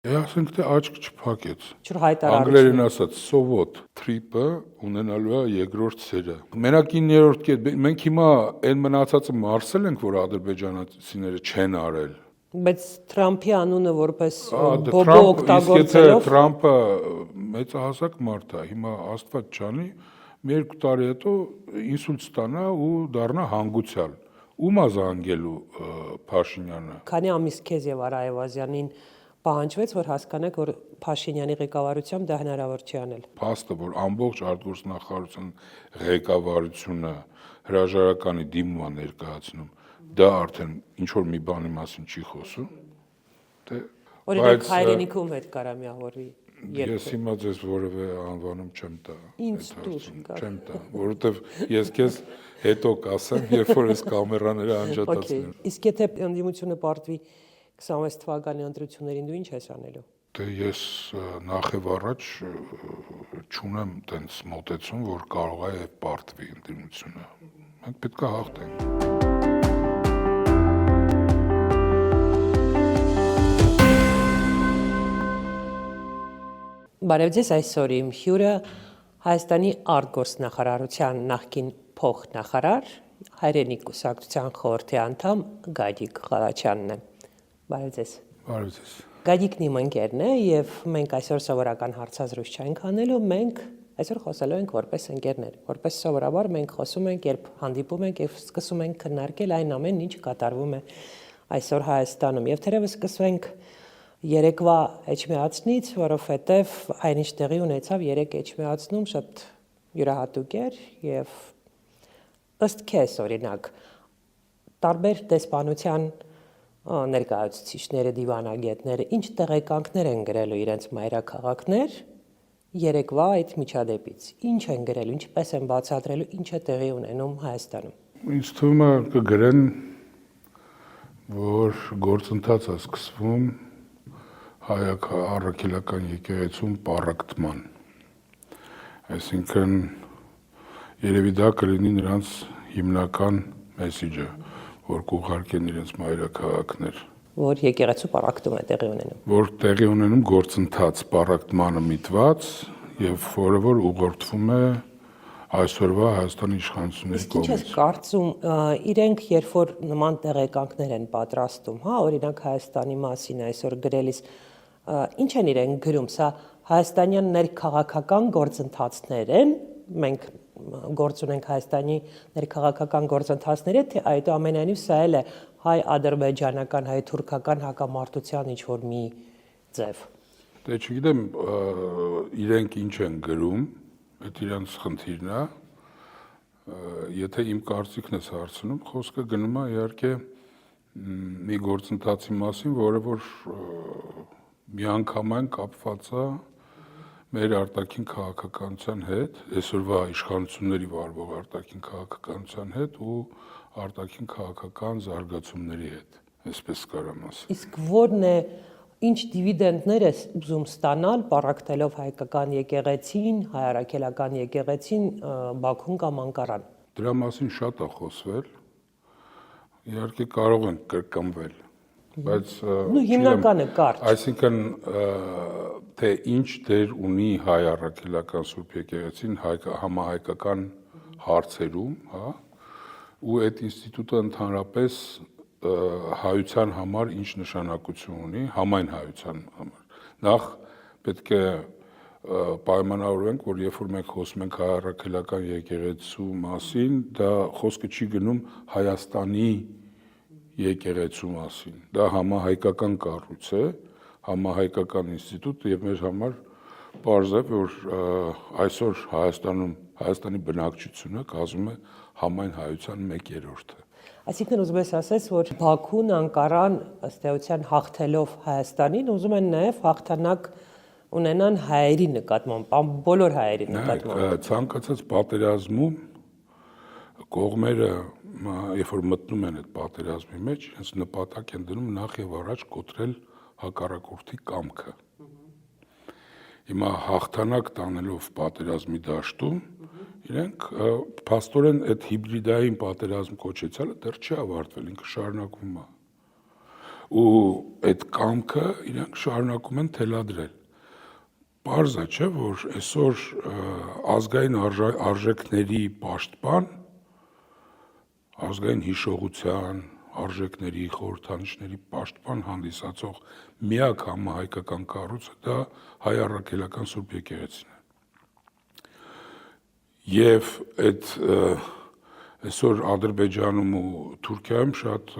Ասենք թե աչք չփակեց։ Անգլերեն ասած սովոտ trip-ը ունենալու է երկրորդ սերը։ Մենակ 9-րդ կետ մենք հիմա այն մնացածը մարսել ենք, որ ադրբեջանցիները չեն արել։ Բայց Թրամփի անունը որպես բոբո օգտագործելով Թրամփը մեծահասակ մարդ է, հիմա Աստված չանի, մի 2 տարի հետո ինսուլտ ստանա ու դառնա հանգուցյալ։ Ում է զանգելու Փաշինյանը։ Քանի ամիս քեզ եւ Արա Այվազյանին պահանջվեց, որ հասկանաք, որ Փաշինյանի ղեկավարությամբ դա հնարավոր չի անել։ Փաստը, որ ամբողջ արտգործնախարարության ղեկավարությունը հրաժարականի դիմում է ներկայացնում, դա արդեն ինչ որ մի բանի մասին չի խոսում։ Օրինակ հայրենիքում հետ կարա միավորվի։ Ես հիմա ձեզ որևէ անվանում չեմ տա։ Ինձ դուր չեմ տա, որովհետև ես քեզ հետո կասեմ, երբ որ այս կամերաները անջատացնեմ։ Իսկ եթե ընդդիմությունը պարտվի 26 թվականի ընտրություններին, դու ինչ ես անելու։ Դե ես նախ եւ առաջ չունեմ տենց մոտեցում, որ կարող է եւ պարտվի ընդդիմությունը։ Մենք պետք է հաղթենք։ Բարև ձեզ, այսօր իմ հյուրը Հայաստանի արտգործնախարարության նախկին փոխնախարար, հայրենիք կուսակցության խորհրդի անդամ Գագիկ Ղարաչյանն է։ Բարև ձեզ։ Բարև ձեզ։ Գագիկն իմ ընկերն է եւ մենք այսօր սովորական հարցազրույց չենք անելու, մենք այսօր խոսելու ենք որպես ընկերներ, որպես սովորաբար մենք խոսում ենք, երբ հանդիպում ենք եւ սկսում ենք քննարկել այն ամենն, ինչ կատարվում է այսօր Հայաստանում եւ թերևս սկսվենք երեկվա էջմիածնից, որովհետև այնինչ տեղի ունեցավ երեք էջմիածնում շատ յուրահատուկ էր եւ ըստ քեզ օրինակ տարբեր դեսպանության ներկայացուցիչները, դիվանագետները ինչ տեղեկանքներ են գրելու իրենց մայրաքաղաքներ երեկվա այդ միջադեպից, ինչ են գրելու, ինչպես են բացատրելու, ինչ է տեղի ունենում Հայաստանում։ Ինձ թվում է կգրեն, որ գործընթաց է սկսվում առաքելական եկեղեցում պառակտման, այսինքն երևի դա կլինի նրանց հիմնական մեսիջը, որ կուղարկեն իրենց մայրաքաղաքներ, որ եկեղեցու պառակտում է տեղի ունենում, որ տեղի ունենում գործընթաց պառակտմանը միտված եւ որը որ ուղղորդվում է այսօրվա Հայաստանի իշխանությունների կողմից։ Ինչ ես կարծում, իրենք երբ որ նման տեղեկանքներ են պատրաստում, հա, օրինակ Հայաստանի մասին այսօր գրելիս ինչ են իրենք գրում, սա հայաստանյան ներքաղաքական գործընթացներ են, մենք գործ ունենք Հայաստանի ներքաղաքական գործընթացները, թե այդուամենայնիվ սա էլ է հայ-ադրբեջանական, հայ-թուրքական հակամարտության ինչ-որ մի ձև։ Դե չգիտեմ, իրենք ինչ են գրում, այդ իրանց խնդիրն է, եթե իմ կարծիքն ես հարցնում, խոսքը գնում է իհարկե մի գործընթացի մասին, որը որ միանգամայն կապված է մեր արտաքին քաղաքականության հետ, այսօրվա իշխանությունների վարվող արտաքին քաղաքականության հետ ու արտաքին քաղաքական զարգացումների հետ, այսպես կարամ ասել։ Իսկ որն է, ինչ դիվիդենդներ է ուզում ստանալ պառակտելով հայկական եկեղեցին, հայ առաքելական եկեղեցին Բաքուն կամ Անկարան։ Դրա մասին շատ է խոսվել, իհարկե կարող են կրկնվել, բայց հիմնականը կարճ։ Այսինքն թե ինչ դեր ունի հայ առաքելական Սուրբ եկեղեցին համահայկական հարցերում, հա, ու այդ ինստիտուտը ընդհանրապես հայության համար ինչ նշանակություն ունի, համայն հայության համար։ Նախ պետք է պայմանավորվենք, որ երբ որ մենք խոսում ենք հայ առաքելական եկեղեցու մասին, դա խոսքը չի գնում Հայաստանի եկեղեցու մասին։ Դա համահայկական կառույց է, համահայկական ինստիտուտ եւ մեր համար պարզ է, որ այսօր Հայաստանում Հայաստանի բնակչությունը կազմում է համայն հայության 1/3-ը։ Այսինքն ուզում ես ասես, որ Բաքուն, Անկարան ըստ էության հաղթելով Հայաստանին, ուզում են նաեւ հաղթանակ ունենան հայերի նկատմամբ, բոլոր հայերի նկատմամբ։ Ցանկացած պատերազմում կողմերը, երբ որ մտնում են այդ պատերազմի մեջ, իրենց նպատակ են դնում նախ եւ առաջ կոտրել հակառակորդի կամքը։ Հիմա հաղթանակ տանելով պատերազմի դաշտում, իրենք փաստորեն այդ հիբրիդային պատերազմ կոչեցյալը դեռ չի ավարտվել, ինքը շարունակվում է։ ու այդ կամքը իրենք շարունակում են թելադրել։ Պարզ է, չէ, որ այսօր ազգային արժեքների պաշտպան, ազգային հիշողության, արժեքների, խորհրդանիշների պաշտպան հանդիսացող միակ համահայկական կառույցը դա հայ առաքելական Սուրբ եկեղեցին է։ Եվ այդ այսօր Ադրբեջանում ու Թուրքիայում շատ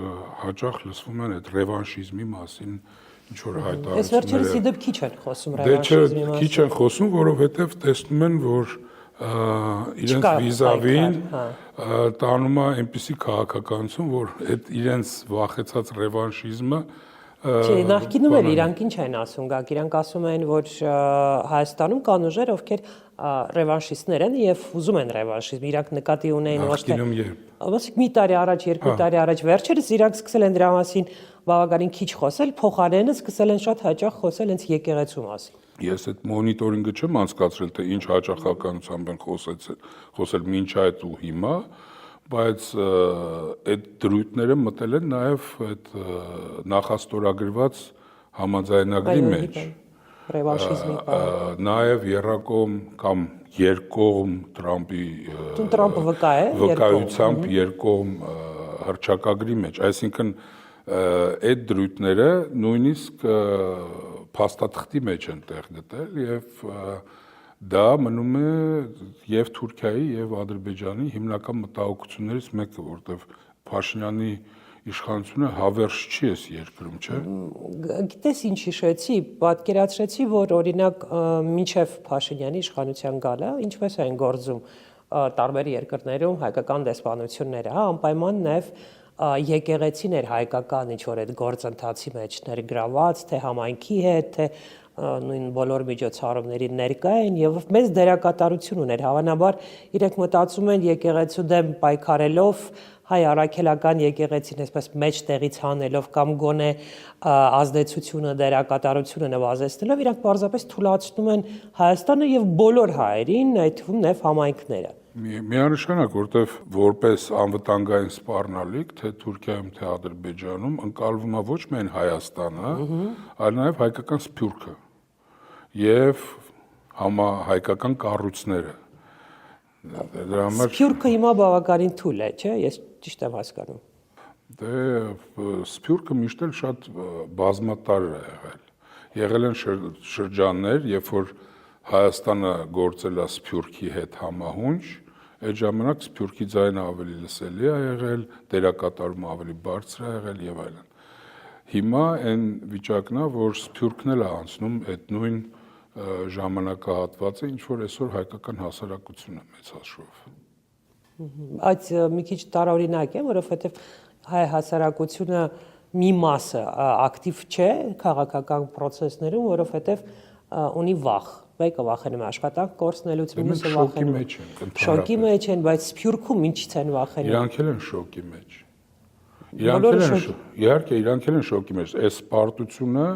հաճախ լսվում են այդ ռևանշիզմի մասին ինչ որ հայտարարությունները։ Այս վերջերս իդեպ քիչ են խոսում ռևանշիզմի մասին։ Քիչ են խոսում, որովհետև տեսնում են, որ իրենց վիզավին տանում է այնպիսի քաղաքականություն, որ այդ իրենց վախեցած ռևանշիզմը Չէ, նախկինում էլ իրանք ինչ են ասում, գակ, իրանք ասում են, որ Հայաստանում կան ուժեր, ովքեր ռևանշիստներ են եւ ուզում են ռևանշիզմ, իրանք նկատի ունեն ոչ թե ասենք մի տարի առաջ, երկու տարի առաջ վերջերս իրանք սկսել են դրա մասին բավականին քիչ խոսել, փոխարենը սկսել են շատ հաճախ խոսել հենց եկեղեցու մասին։ Ես այդ մոնիտորինգը չեմ անցկացրել, թե ինչ հաճախականությամբ են խոսել մինչ այդ ու հիմա, բայց այդ դրույթները մտել են նաև այդ նախաստորագրված համաձայնագրի մեջ։ Ռևանշիզմի Նաև երակողմ կամ երկկողմ Տրամպի Տրամպը վկա է վկայությամբ երկկողմ հռչակագրի մեջ, այսինքն այդ դրույթները նույնիսկ փաստաթղթի մեջ են տեղ գտել եւ դա մնում է եւ Թուրքիայի եւ Ադրբեջանի հիմնական մտահոգություններից մեկը, որտեղ Փաշինյանի իշխանությունը հավերժ չի էս երկրում, չէ։ Գիտես ինչ հիշեցի, պատկերացրեցի, որ օրինակ մինչև Փաշինյանի իշխանության գալը, ինչպես են գործում տարբեր երկրներում հայկական դեսպանությունները, հա, անպայման նաև եկեղեցին էր հայկական ինչ որ այդ գործընթացի մեջ ներգրաված, թե համայնքի հետ, թե նույն բոլոր միջոցառումների ներկա են եւ մեծ դերակատարություն ուներ, հավանաբար իրենք մտածում են եկեղեցու դեմ պայքարելով հայ առաքելական եկեղեցին այսպես մեջ տեղից հանելով կամ գոնե ազդեցությունը դերակատարությունը նվազեցնելով իրանք պարզապես թույլատրում են Հայաստանը եւ բոլոր հայերին, այդ թվում նաեւ համայնքները։ Միանշանակ, որտեվ որպես անվտանգային սպառնալիք, թե Թուրքիայում, թե Ադրբեջանում ընկալվում է ոչ միայն Հայաստանը, այլ նաեւ հայկական սփյուռքը եւ համահայկական կառույցները։ Դրա համար Սփյուռքը հիմա բավականին թույլ է, չէ՞, ես ճիշտ եմ հասկանում։ Դե սփյուռքը միշտ էլ շատ բազմատար է եղել։ Եղել են շրջաններ, երբ որ Հայաստանը գործել է սփյուռքի հետ համահունչ, այդ ժամանակ սփյուռքի ձայնը ավելի լսելի է եղել, դերակատարումը ավելի բարձր է եղել եւ այլն։ Հիմա այն վիճակն է, որ սփյուռքն էլ է անցնում այդ նույն ժամանակահատվածը, ինչ որ այսօր հայկական հասարակությունը մեծ հաշվով։ Այդ մի քիչ տարօրինակ է, որովհետեւ հայ հասարակությունը մի մասը ակտիվ չէ քաղաքական process-ներում, որովհետեւ ունի վախ, մեկը վախենում է աշխատանք կորցնելուց, մյուսը վախենում է շոկի մեջ են, բայց սփյուռքում ինչից են վախենում։ Իրանք էլ են շոկի մեջ։ Իհարկե, իրանք էլ են շոկի մեջ։ Այս պարտությունը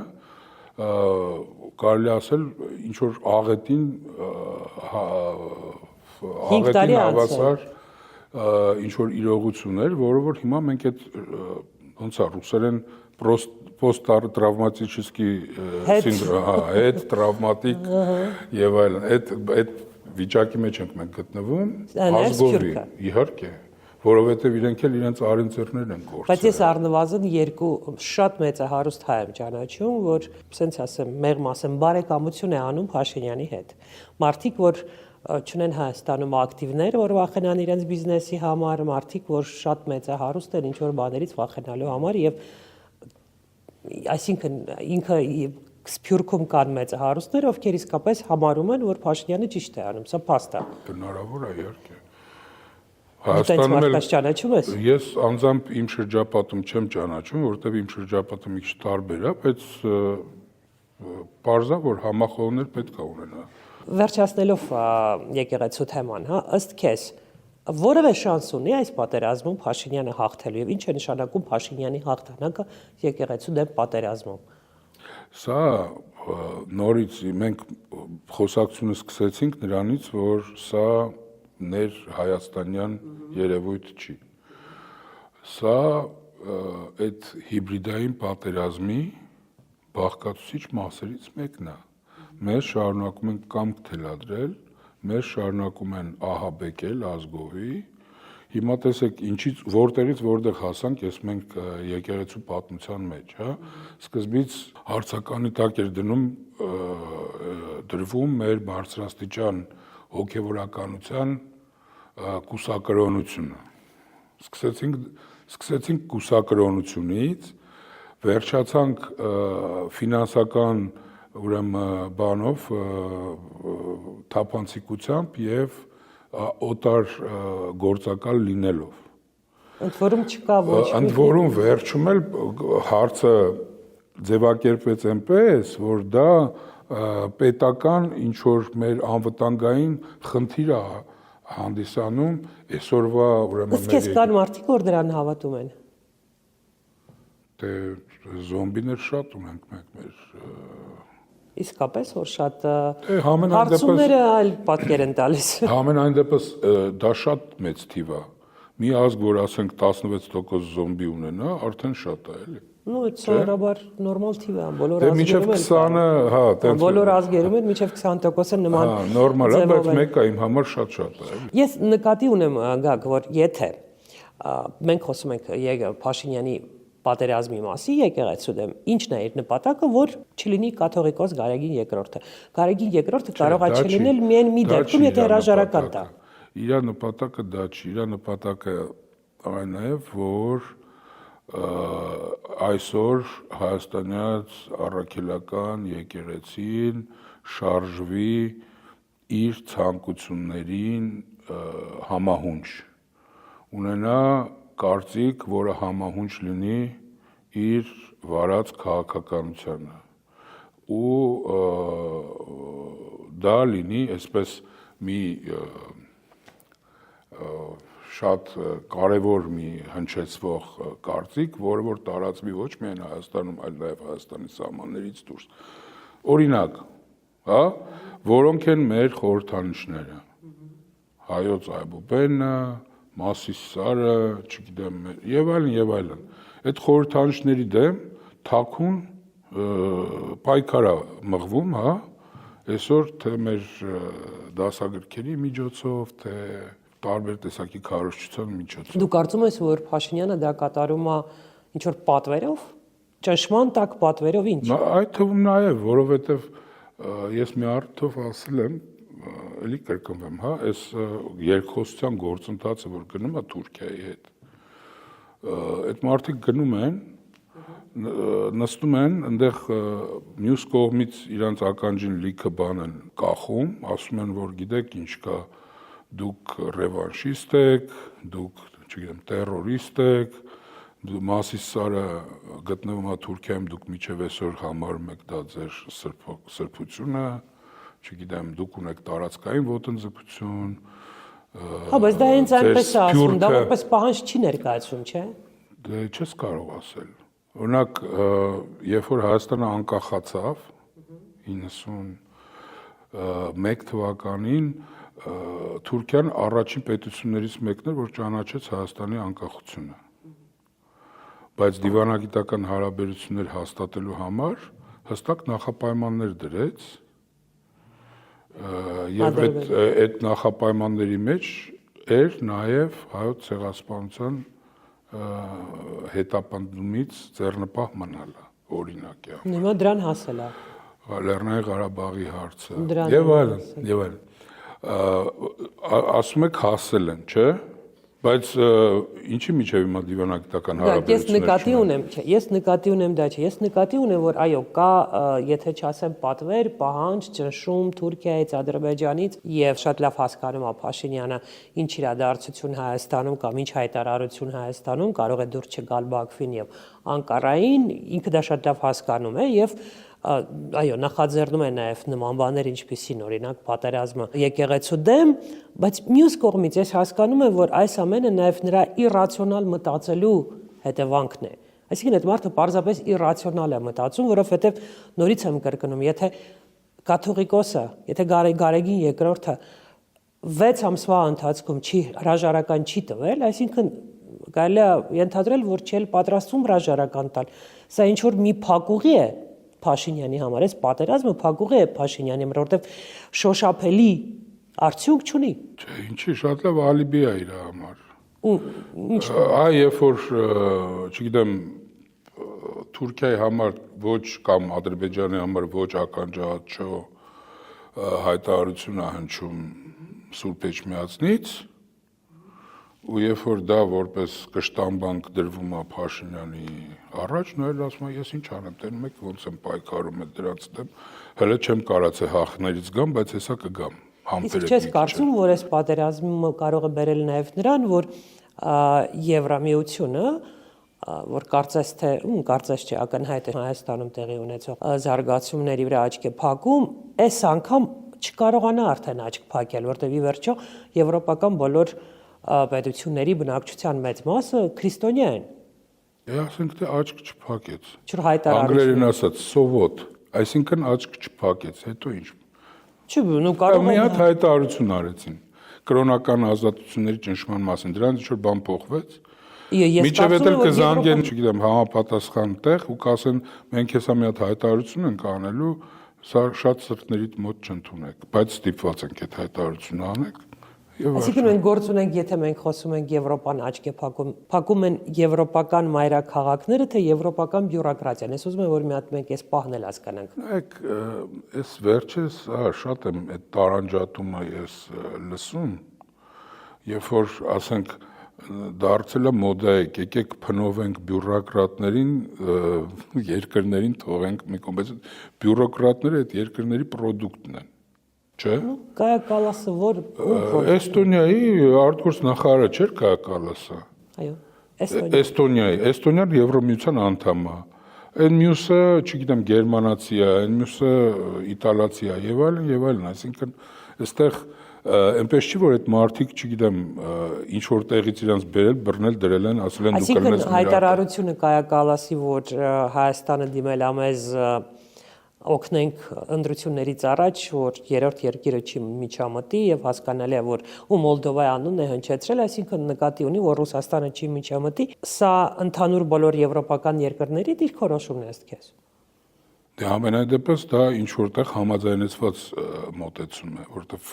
կարելի ասել ինչ որ աղետին հավասար ինչ որ իրողություններ, որը որ հիմա մենք այդ ոնց է ռուսերեն post-travmatический սինդրոմ, այդ տրավմատիկ եւ այլն, այդ վիճակի մեջ ենք մենք գտնվում, ազգովի, իհարկե, որովհետեւ իրենք էլ իրենց արինցերներն են գործել։ Բայց ես առնվազն երկու շատ մեծահարուստ հայ եմ ճանաչում, որ ասենց ասեմ, մեղմ ասեմ, բարեկամություն է անում Փաշինյանի հետ։ Մարդիկ, որ չունեն Հայաստանում ակտիվներ, որ վախենան իրենց բիզնեսի համար, մարդիկ, որ շատ մեծահարուստ են ինչ որ բաներից վախենալու համար եւ այսինքն ինքը սփյուռքում կան մեծահարուստներ, ովքեր իսկապես համարում են, որ Փաշինյանը ճիշտ է անում, սա փաստ է։ Բնարավոր է, իհարկե։ Հայաստանում էլ ճանաչում ես։ Ես անձամբ իմ շրջապատում չեմ ճանաչում, որովհետեւ իմ շրջապատը մի քիչ տարբեր է, բայց պարզա որ համախոհներ պետք է ունենա։ Վերջացնելով եկեղեցու թեման, հա, ըստ քեզ որևէ շանս ունի այս պատերազմում Փաշինյանը հաղթելու եւ ինչ է նշանակում Փաշինյանի հաղթանակը եկեղեցու դեմ պատերազմում։ Սա նորից մենք խոսակցությունը սկսեցինք նրանից, որ սա ներ հայաստանյան երևույթ չի։ Սա այդ հիբրիդային պատերազմի բաղկացուցիչ մասերից մեկն է։ Մեր շարունակում են կամք թելադրել, մեր շարունակում են ահաբեկել ազգովի։ Հիմա տեսեք, ինչից որտեղից որտեղ հասանք, ես մենք եկեղեցու պատմության մեջ, հա, սկզբից հարցականի տակ էր դրվում մեր բարձրաստիճան հոգևորականության կուսակրոնությունը։ Սկսեցինք կուսակրոնությունից, վերջացանք ֆինանսական ուրեմն բանով թափանցիկությամբ եւ օտար գործակալ լինելով։ Ընդ որում չկա ոչ մի։ Ընդ որում վերջում էլ հարցը ձևակերպվեց այնպես, որ դա պետական ինչ որ մեր անվտանգային խնդիր է հանդիսանում այսօրվա ուրեմն Իսկ ես կան մարդիկ, որ դրան հավատում են։ Դե զոմբիներ շատ ունենք մենք մեր Իսկապես որ շատ համենայն հարցումները այլ պատկեր են տալիս։ Համենայն դեպս դա շատ մեծ թիվ է։ Մի ազգ, որ ասենք 16% զոմբի ունենա, արդեն շատ է, էլի։ Ну, այդ սովորաբար նորմալ թիվ է, բոլոր ազգերում։ Դե մինչև 20-ը, հա, տենց բոլոր ազգերում են մինչև 20%-ը նման։ Հա, նորմալ է, բայց մեկը իմ համար շատ է, էլի։ Ես նկատի ունեմ, Գագ, որ եթե մենք խոսում ենք Փաշինյանի պատերազմի մասի եկեղեցու դեմ, ինչն է իր նպատակը, որ չլինի կաթողիկոս Գարեգին երկրորդը։ Գարեգին երկրորդը կարող է չլինել միայն մի դեպքում, եթե հրաժարական տա։ Իր նպատակը դա չի, իր նպատակը այն է, որ այսօր հայաստանյաց առաքելական եկեղեցին շարժվի իր ցանկություններին համահունչ, ունենա կարծիք, որը համահունչ լինի իր վարած քաղաքականությանը ու դա լինի այսպես մի շատ կարևոր մի հնչեցվող կարծիք, որը որ տարածվի ոչ միայն Հայաստանում, այլ նաև Հայաստանի սահմաններից դուրս։ Օրինակ, հա, որոնք են մեր խորհրդանիշները։ Հայոց Այբուբենը, Մասիսարը, չգիտեմ, եւ այլն։ Այդ խորհրդանիշների դեմ թաքուն պայքար է մղվում, հա, այսօր թե մեր դասագրքերի միջոցով, թե տարբեր տեսակի քարոզչության միջոցով։ Դու կարծում ես, որ Փաշինյանը դա կատարում է ինչ որ պատվերով, ճնշման տակ պատվերով ինչ։ Այդ թվում նաեւ, որովհետեւ ես մի առթով ասել եմ, էլի կրկնվեմ, հա, այս երկխոսության գործընթացը, որ գնում է Թուրքիայի հետ, այդ մարդիկ գնում են, նստում են, այնտեղ մյուս կողմից իրանց ականջին լիքը բան են կախում, ասում են, որ գիտեք ինչ կա, դուք ռևանշիստ եք, դուք, չգիտեմ, տերորիստ եք, Մասիսարը գտնվում է Թուրքիայում, դուք միջև այսօր համարում եք դա ձեր սրբությունը, չգիտեմ, դուք ունեք տարածքային ոտնձգություն։ Հա, բայց դա հենց այնպես է ասում, դա որպես պահանջ չի ներկայացում, չէ՞։ Դե չես կարող ասել։ Օրինակ, երբ որ Հայաստանը անկախացավ 91 թվականին, Թուրքիան առաջին պետություններից մեկն էր, որ ճանաչեց Հայաստանի անկախությունը։ Բայց դիվանագիտական հարաբերություններ հաստատելու համար հստակ նախապայմաններ դրեց եւ այդ նախապայմանների մեջ էր նաեւ հայոց ցեղասպանության հետապնդումից ձեռնպահ մնալը, օրինակ է։ Հիմա դրան հասել է։ Լեռնային Ղարաբաղի հարցը եւ այլն։ Ասում եք հասել են, չէ՞։ Բայց ինչի միջև հիմա դիվանագիտական հարաբերություններ։ Ես նկատի ունեմ դա չէ։ Ես նկատի ունեմ, որ այո, կա, եթե չասեմ պատվեր, պահանջ, ճնշում Թուրքիայից, Ադրբեջանից եւ շատ լավ հասկանում է Փաշինյանը ինչ իրադարձություն Հայաստանում կամ ինչ հայտարարություն Հայաստանում կարող է դուրս չգալ Բաքվին եւ Անկարային, ինքը դա շատ լավ հասկանում է եւ այո, նախաձեռնում է նաև նման բաներ, ինչպիսին օրինակ պատերազմը եկեղեցու դեմ, բայց մյուս կողմից ես հասկանում եմ, որ այս ամենը նաև նրա իրացիոնալ մտածելու հետևանքն է։ Այսինքն այդ մարդը պարզապես իրացիոնալ է մտածում, որովհետև նորից եմ կրկնում, եթե կաթողիկոսը, եթե Գարեգին երկրորդը 6 ամսվա ընթացքում հրաժարական չի տվել, այսինքն կարելի է ենթադրել, որ չէ պատրաստվում հրաժարական տալ։ Սա ինչ որ մի փակուղի է Փաշինյանի համար, այս պատերազմը փակուղի է Փաշինյանի համար, որովհետև շոշափելի արդյունք չունի։ Չէ, ինչի շատ լավ ալիբի է իր համար։ Ինչ Երբ որ, չգիտեմ, Թուրքիայի համար ոչ կամ Ադրբեջանի համար ոչ ականջաչո հայտարարություն է հնչում Սուրբ Էջմիածնից, ու երբ որ դա որպես կշտամբանք դրվում է Փաշինյանի առաջ, նա էլ ասում է, ես ինչ անեմ, տենում եք ոնց եմ պայքարում է դրանց դեմ, հələ չեմ կարացել հաղթներից գամ, բայց հեսա կգամ։ Իսկ չես կարծում, որ այս պատերազմը կարող է բերել նաև նրան, որ Եվրամիությունը, որ կարծես չէ, ակնհայտ է Հայաստանում տեղի ունեցող զարգացումների վրա աչք է փակում, այս անգամ չկարողանա արդեն աչք փակել, որտեղ ի վերջո եվրոպական բոլոր պետությունների բնակչության մեծ մասը քրիստոնյա են։ Ասենք թե աչք չփակեց։ Չոր հայտարարություն։ Անգլերեն ասած սովոտ, այսինքն աչք չփակեց, հետո ինչ։ Չի, կարող Մի հատ հայտարարություն արեցին կրոնական ազատությունների ճնշման մասին, դրանից ինչ որ բան փոխվեց։ Միջև էլ կզանգեն, չգիտեմ, համապատասխան տեղ ու կասեն, մենք հեսա մի հատ հայտարարություն ենք անելու, սա շատ սրտներիդ մոտ չընդունեք, բայց ստիպված ենք այդ հայտարարությունը անեք։ Այսինքն մենք գործ ունենք, եթե մենք խոսում ենք Եվրոպան աչք է փակում են եվրոպական մայրաքաղաքները, թե եվրոպական բյուրոկրատիան։ Ես ուզում եմ, որ մի հատ մենք այս պահն էլ հասկանանք։ Նայեք, այս վերջերս շատ եմ այդ տարանջատումը ես լսում, երբ որ ասենք դարձել է մոդայիկ, եկեք փնովենք բյուրոկրատներին, երկրներին թողենք մի կողմ, բայց բյուրոկրատները այդ երկրների պրոդուկտն են, չէ՞։ Կայա Կալասը որ Էստոնիայի արտգործ նախարարը չէր Կայա Կալասը։ Այո, Էստոնիան Եվրոմիության անդամ է։ Այն մյուսը, չգիտեմ, գերմանացի է, այն մյուսը իտալացի է եւ այլն, այսինքն այստեղ այնպես չի, որ այդ մարդիկ, չգիտեմ, ինչ որ տեղից իրանց բերել, բռնել, դրել են, ասել են դուք կլնես Այսինքն հայտարարությունը Կայա Կալասի, որ Հայաստանը դիմել է մեզ օգնենք ընտրություններից առաջ, որ երրորդ երկիրը չի միջամտի եւ հասկանալի է, որ ու Մոլդովայի անունն է հնչեցրել, այսինքն նկատի ունի, որ Ռուսաստանը չի միջամտի, սա ընդհանուր բոլոր եվրոպական երկրների դիրքորոշումն է ըստ քեզ։ Դե ամենայն դեպս դա ինչ որտեղ համաձայնեցված մոտեցում է, որտեվ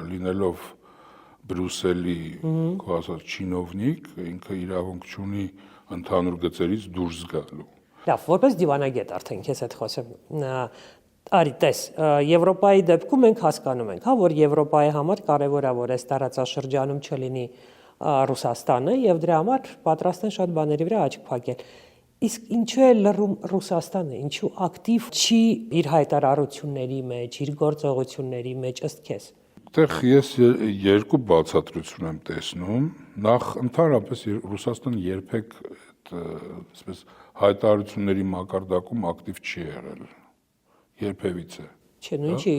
լինելով Բրյուսելի, քո ասած չինովնիկ, ինքը իրավունք չունի ընդհանուր գծերից դուրս գալու։ Լավ, որպես դիվանագետ արդեն քեզ հետ խոսեմ։ Արի տես, Եվրոպայի դեպքում մենք հասկանում ենք, հա, որ Եվրոպայի համար կարևոր է, որ այս տարածաշրջանում չլինի Ռուսաստանը եւ դրա համար պատրաստ են շատ բաների վրա աչք փակել։ Իսկ ինչու է լռում Ռուսաստանը, ինչու ակտիվ չի իր հայտարարությունների մեջ, իր գործողությունների մեջ ըստ քեզ։ Այդտեղ ես երկու բացատրություն եմ տեսնում։ Նախ ընդհանրապես Ռուսաստանը երբեք այսպես հայտարարությունների մակարդակում ակտիվ չի եղել։ Երբևիցե։ Չէ, նույն չի,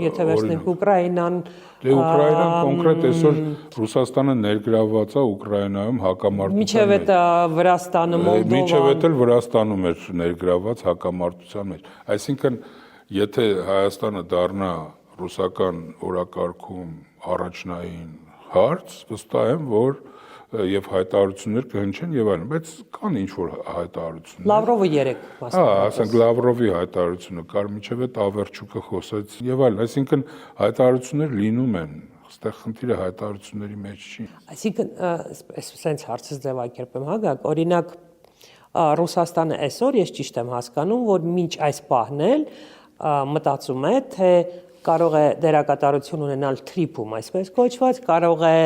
եթե վերցնենք Ուկրաինան, դե Ուկրաինան կոնկրետ այսօր Ռուսաստանը ներգրավված է Ուկրաինայում հակամարտության մեջ։ Միջև այդ Վրաստանը, Մոլդովան։ Միջև էլ Վրաստանում էր ներգրավված հակամարտության մեջ։ Այսինքն, եթե Հայաստանը դառնա ռուսական օրակարգում առաջնային հարց, վստահ եմ, որ եւ հայտարարություններ կհնչեն եւ այլն, բայց կան ինչ որ հայտարարություններ։ Լավրովը 3 մասնավորապես։ Ասենք Լավրովի հայտարարությունը կար, միջև այդ Ավերչուկը խոսեց եւ այլն, այսինքն հայտարարություններ լինում են, այստեղ խնդիրը հայտարարությունների մեջ չի։ Այսինքն, այսպես հարցս ձևակերպեմ, հագակ, օրինակ Ռուսաստանը այսօր ես ճիշտ եմ հասկանում, որ մինչ այս պահն էլ մտածում է, թե կարող է դերակատարություն ունենալ թրիփում, այսպես կոչված, կարող է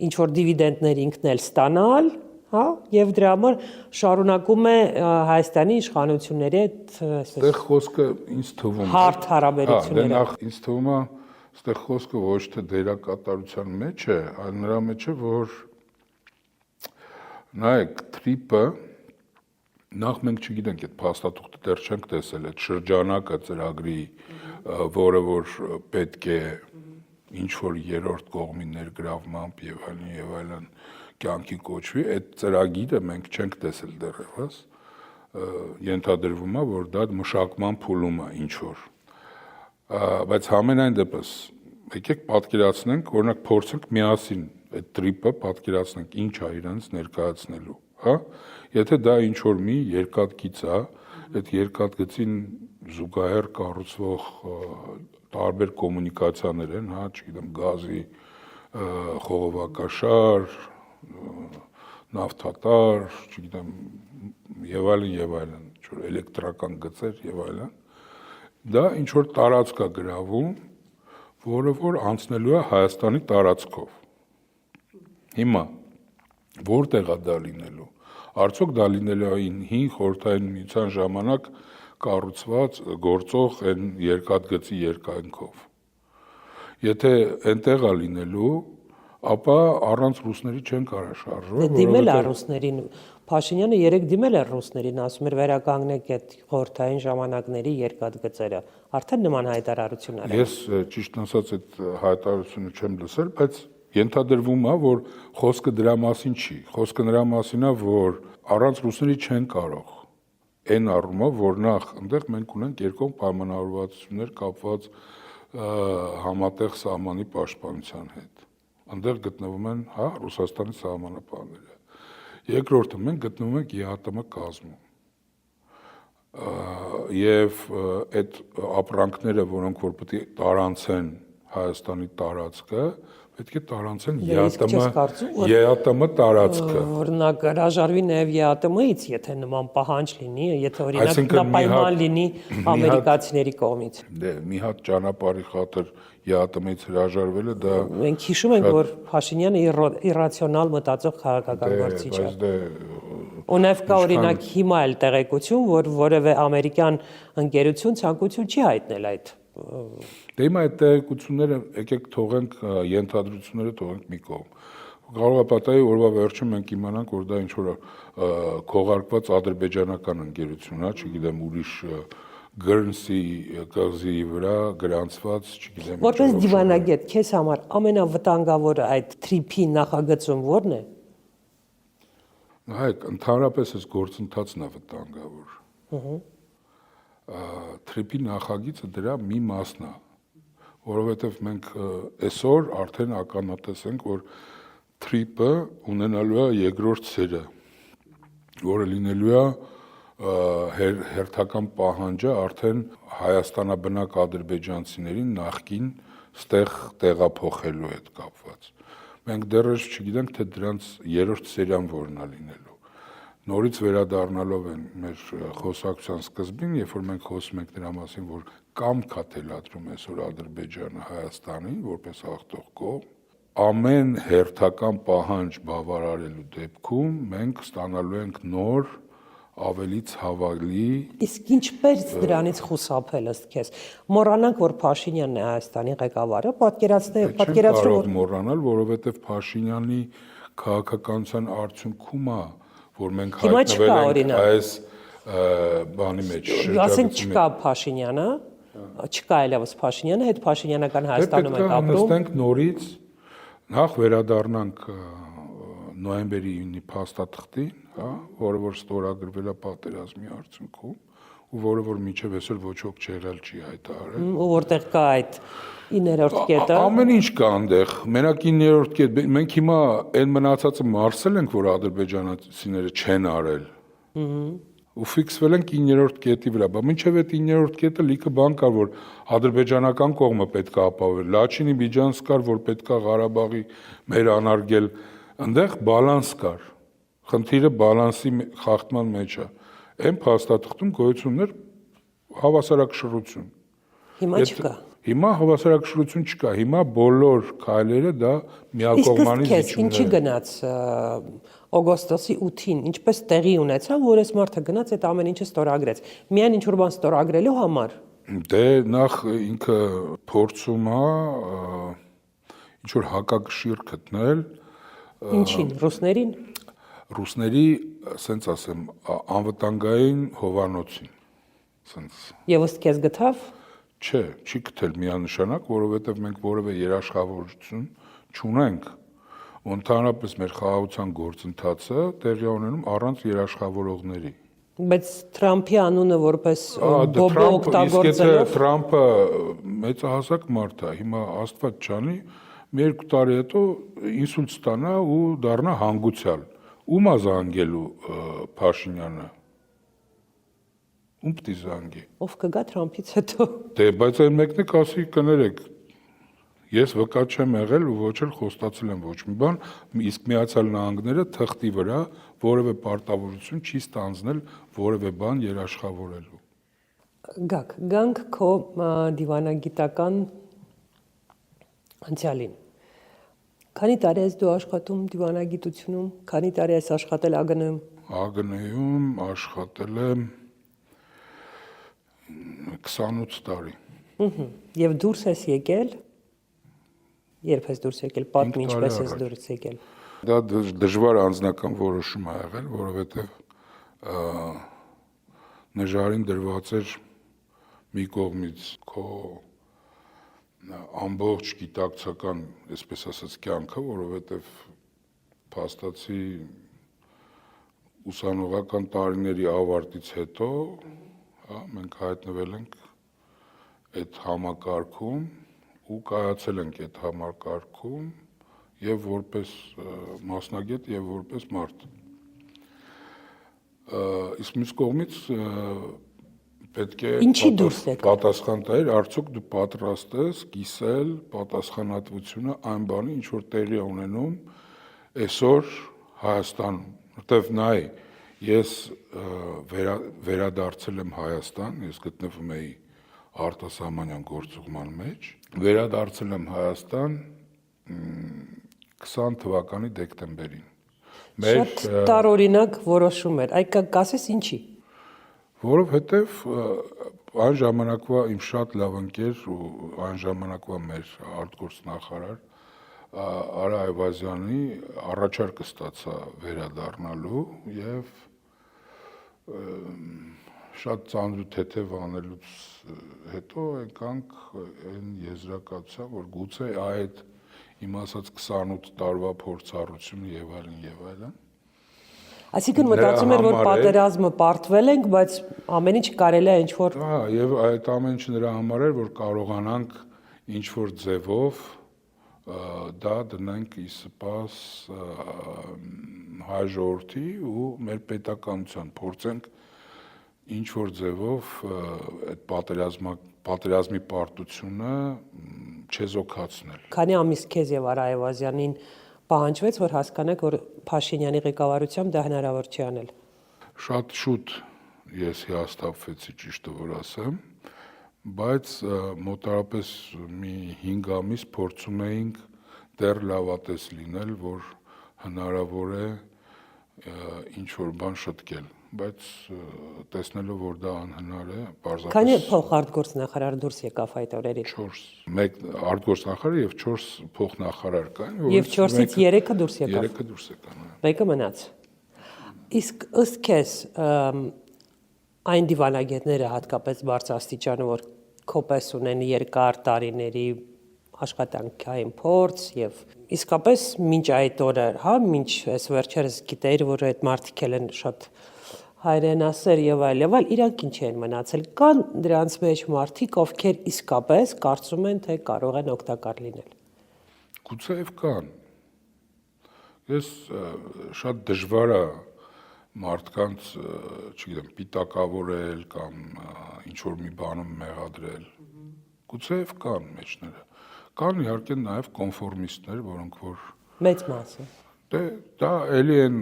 ինչ որ դիվիդենդներ ինքն էլ ստանալ, հա, եւ դրա համար շարունակում է Հայաստանի իշխանությունների հետ այսպես այդտեղ խոսքը ինձ թվում է հարթ հարաբերությունները։ Նախ ինձ թվում է, այդտեղ խոսքը ոչ թե դերակատարության մեջ է, այլ նրա մեջ է, որ նայեք, թրիփը նախ մենք չգիտենք այդ փաստաթուղթը դեռ չենք տեսել, այդ շրջանակը ծրագրի, որը որ պետք է ինչ որ երրորդ կողմի ներգրավմամբ եւ այլն կյանքի կոչվի, այդ ծրագիրը մենք չենք տեսել դեռևս, ենթադրվում է, որ դա մշակման փուլում է ինչ որ, բայց համենայն դեպս եկեք պատկերացնենք, օրինակ փորձենք միասին այդ տրիպը պատկերացնենք ինչ է իրենց ներկայացնելու, հա։ Եթե դա ինչ որ մի երկաթգիծ է, այդ երկաթգծին զուգահեռ կառուցվող տարբեր կոմունիկացիաներ են, հա, չգիտեմ, գազի խողովակաշար, նավթատար, չգիտեմ, եւ այլն, ինչ որ էլեկտրական գծեր եւ այլն, դա ինչ որ տարածք է գրավում, որը որ անցնելու է Հայաստանի տարածքով։ Հիմա որտեղ է դա լինելու։ Արդյոք դա լինելու է հին խորհրդային միության ժամանակ կառուցված գործող այն երկաթգծի երկայնքով։ Եթե այնտեղ է լինելու, ապա առանց ռուսների չեն կարող շարժվել։ Դիմել է ռուսներին, Փաշինյանը երեք դիմել է ռուսներին, ասում էր վերականգնեք այդ խորհրդային ժամանակների երկաթգծերը, արդեն նման հայտարարություն արել։ Ես ճիշտ ասած այդ հայտարարությունը չեմ լսել, բայց ենթադրվում է, որ խոսքը դրա մասին չի։ Խոսքը նրա մասին է, որ առանց ռուսների չեն կարող։ Այն առումով, որ նախ այնտեղ մենք ունենք երկկողմ պայմանավորվածություններ կապված համատեղ սահմանի պաշտպանության հետ։ Այնտեղ գտնվում են, հա, Ռուսաստանի սահմանապահները։ Երկրորդը մենք գտնվում ենք ԵԱՏՄ կազմում։ Եվ այդ ապրանքները, որոնք որ պետք է տարանցեն Հայաստանի տարածքը, պետք է տարանցեն ԵԱՏՄ տարածքը։ Օրինակ հրաժարվի նաև ԵԱՏՄ-ից, եթե նման պահանջ լինի, եթե օրինակ նա պայման լինի ամերիկացիների կողմից։ Դե մի հատ ճանապարհի խաթր ԵԱՏՄ-ից հրաժարվելը դա մենք հիշում ենք, որ Փաշինյանը իրացիոնալ մտածող քաղաքական գործիչ է։ Ու նաև կա օրինակ հիմա էլ տեղեկություն, որ որևէ ամերիկյան ընկերություն ցանկություն չի հայտնել այդ։ Դե հիմա այդ տեղեկությունները եկեք թողենք ենթադրությունները թողենք մի կողմ։ Կարող է պատահի օրվա վերջում մենք իմանանք, որ դա ինչ որ քողարկված ադրբեջանական ընկերություն է, չգիտեմ, ուրիշ Guernsey կղզի վրա գրանցված, չգիտեմ։ Որպես դիվանագետ, քեզ համար ամենավտանգավորը այդ թրիփի նախագծում ո՞րն է։ Նայեք, ընդհանրապես այս գործընթացն է վտանգավոր։ Թրիփի նախագիծը դրա մի մասն է, որովհետև մենք այսօր արդեն ականատես ենք, որ թրիփը ունենալու է երկրորդ սերը, որը լինելու է հերթական պահանջը արդեն հայաստանաբնակ ադրբեջանցիներին նախկին ստեղ տեղափոխելու հետ կապված։ Մենք դեռ չգիտենք, թե դրանց երրորդ սերիան որն է լինելու։ Նորից վերադառնալով են մեր խոսակցության սկզբին, երբ որ մենք խոսում ենք դրա մասին, որ կամք է թելադրում այսօր Ադրբեջանը Հայաստանին որպես հաղթող կողմ, ամեն հերթական պահանջ բավարարելու դեպքում մենք ստանալու ենք նոր ավելի ցավալի։ Իսկ ինչպես դրանից խուսափել ըստ քեզ։ Մոռանանք, որ Փաշինյանն է Հայաստանի ղեկավարը, պատկերացրու որ մոռանալ, որովհետև Փաշինյանի քաղաքականության արդյունքում է, որ մենք հայտնվել ենք այս բանի մեջ։ Ասենք չկա Փաշինյանը, չկա այլևս Փաշինյանը, հետ Փաշինյանական Հայաստանում ենք ապրում։ Նստենք նորից, նախ վերադառնանք նոյեմբերի 9-ի փաստաթղթին, հա, որը որ ստորագրվել է պատերազմի արդյունքում, ու որը որ մինչև այսօր ոչ ոք չեղել չի հայտարարել։ Ու որտեղ կա այդ 9-րդ կետը։ Ամեն ինչ կա այնտեղ, մենակ 9-րդ կետ։ Մենք հիմա այն մնացածը մարսել ենք, որ ադրբեջանցիները չեն արել։ Ու ֆիքսվել ենք 9-րդ կետի վրա, բայց մինչև այդ 9-րդ կետը լիքը բան կար, որ ադրբեջանական կողմը պետք է ապահովել, Լաչինի Բիջանս կար, որ պետք է Ղարաբաղի մեր անարգել, այնտեղ բալանս կար։ Խնդիրը բալանսի խախտման մեջ է։ Այն փաստաթղթում գոյություն ուներ հավասարակշռություն։ Հիմա չկա։ Հիմա հավասարակշռություն չկա։ Հիմա բոլոր քայլերը դա միակողմանի զիջումներ են։ Ինչի գնաց օգոստոսի 8-ին, ինչպես տեղի ունեցավ, որ այս մարդը գնաց այդ ամեն ինչը ստորագրեց։ Միայն ինչ-որ բան ստորագրելու համար։ Դե նախ ինքը փորձում է ինչ-որ հակակշիռ գտնել։ Ինչին, ռուսներին։ Ռուսների, ասենց ասեմ, անվտանգային հովանոցին, ասենց։ Եվ ըստ քեզ գտավ։ Չէ, չի գտել միանշանակ, որովհետև մենք որևէ երաշխավորություն չունենք։ Ընդհանրապես մեր խաղաղության գործընթացը տեղի ունենում առանց երաշխավորողների։ Բայց Թրամփի անունը որպես բոբո օգտագործելով։ Թրամփը մեծահասակ մարդ է, հիմա Աստված ջանի, մի 2 տարի հետո ինսուլտ ստանա ու դառնա հանգուցյալ։ Ում է զանգելու Փաշինյանը։ Ում պիտի զանգի։ Ով կգա Թրամփից հետո։ Դե, բայց այն մեկն է կասի կներեք։ Ես վկա չեմ եղել ու ոչ էլ խոստացել եմ ոչ մի բան, իսկ Միացյալ Նահանգները թղթի վրա որևէ պարտավորություն չի ստանձնել որևէ բան երաշխավորելու։ Գանք քո դիվանագիտական անցյալին։ Քանի տարի ես դու աշխատում դիվանագիտությունում, քանի տարի ես աշխատել ԱԳՆ-ում։ ԱԳՆ-ում աշխատել եմ 28 տարի։ Եվ դուրս ես եկել։ Երբ ես դուրս եկել, պատմի ինչպես ես դուրս եկել։ Դա դժվար անձնական որոշում ա եղել, որովհետև նժարին դրված էր մի կողմից քո ամբողջ գիտակցական, այսպես ասած, կյանքը, որովհետև փաստացի ուսանողական տարիների ավարտից հետո, մենք հայտնվել ենք այդ համակարգում ու կայացել ենք այդ համակարգում եւ որպես մասնագետ եւ որպես մարդ։ Իսկ մյուս կողմից պետք է պատասխան տալ, արդյոք դու պատրաստ ես կիսել պատասխանատվությունը այն բանի, ինչ որ տեղի է ունենում այսօր Հայաստանում, որտեվ նայ, ես վերադարձել եմ Հայաստան, ես գտնվում էի արտասահմանյան գործուղման մեջ, վերադարձել եմ Հայաստան 20 թվականի դեկտեմբերին։ Շատ տարօրինակ որոշում էր, այ կասես ինչի։ Որովհետև այն ժամանակվա իմ շատ լավ ընկեր ու այն ժամանակվա մեր արտգործնախարար Արա Այվազյանի առաջարկը ստացա վերադառնալու եւ շատ ծանրութեթև անելուց հետո եկանք այն եզրակացության, որ գուցե այդ իմ ասած 28 տարվա փորձառությունը եւ այլն։ Այսինքն մտածում էր, որ պատերազմը պարտվել ենք, բայց ամեն ինչ կարելի է ինչ-որ։ Հա, եւ այդ ամեն ինչը նրա համար էր, որ կարողանանք ինչ-որ ձևով դա դնենք ի սպաս հայ ժողովրդի ու մեր պետականության, փորձենք ինչ-որ ձևով այդ պատերազմի պարտությունը չեզոքացնել։ Քանի ամիս քեզ եւ Արա Այվազյանին պահանջվեց, որ հասկանաք, որ Փաշինյանի ղեկավարությամբ դա հնարավոր չի անել։ Շատ շուտ ես հիասթափվեցի, ճիշտը որ ասեմ, բայց մոտարապես մի 5 ամիս փորձում էինք դեռ լավատես լինել, որ հնարավոր է ինչ-որ բան շտկել, բայց տեսնելով, որ դա անհնար է, պարզապես։ Քանի փոխարտգործնախարար դուրս եկավ այդ օրերին։ 4, 1 արտգործնախարար եւ 4 փոխնախարար կային, Եվ 4-ից 3-ը դուրս եկավ։ 3-ը դուրս եկան։ Մեկը մնաց։ Իսկ ըստ քեզ այն դիվանագետները հատկապես բարձրաստիճանը, որ քոպես ունեն երկար տարիների աշխատանքային փորձ եւ իսկապես մինչ այդ օրը, հա, մինչ այս վերջերս գիտեիր, որ այդ մարդիկ են շատ հայրենասեր եւ այլ, իրանք ինչ են մնացել։ Կան դրանց մեջ մարդիկ, ովքեր իսկապես կարծում են, թե կարող են օգտակար լինել։ Գուցեև կան։ Ես շատ դժվար է մարդկանց, չգիտեմ, պիտակավորել կամ ինչ որ մի բանում մեղադրել։ Գուցեև կան մեջները։ Կան իհարկե նաև կոնֆորմիստներ, որոնք որ մեծ մասը։ Դե դա էլի են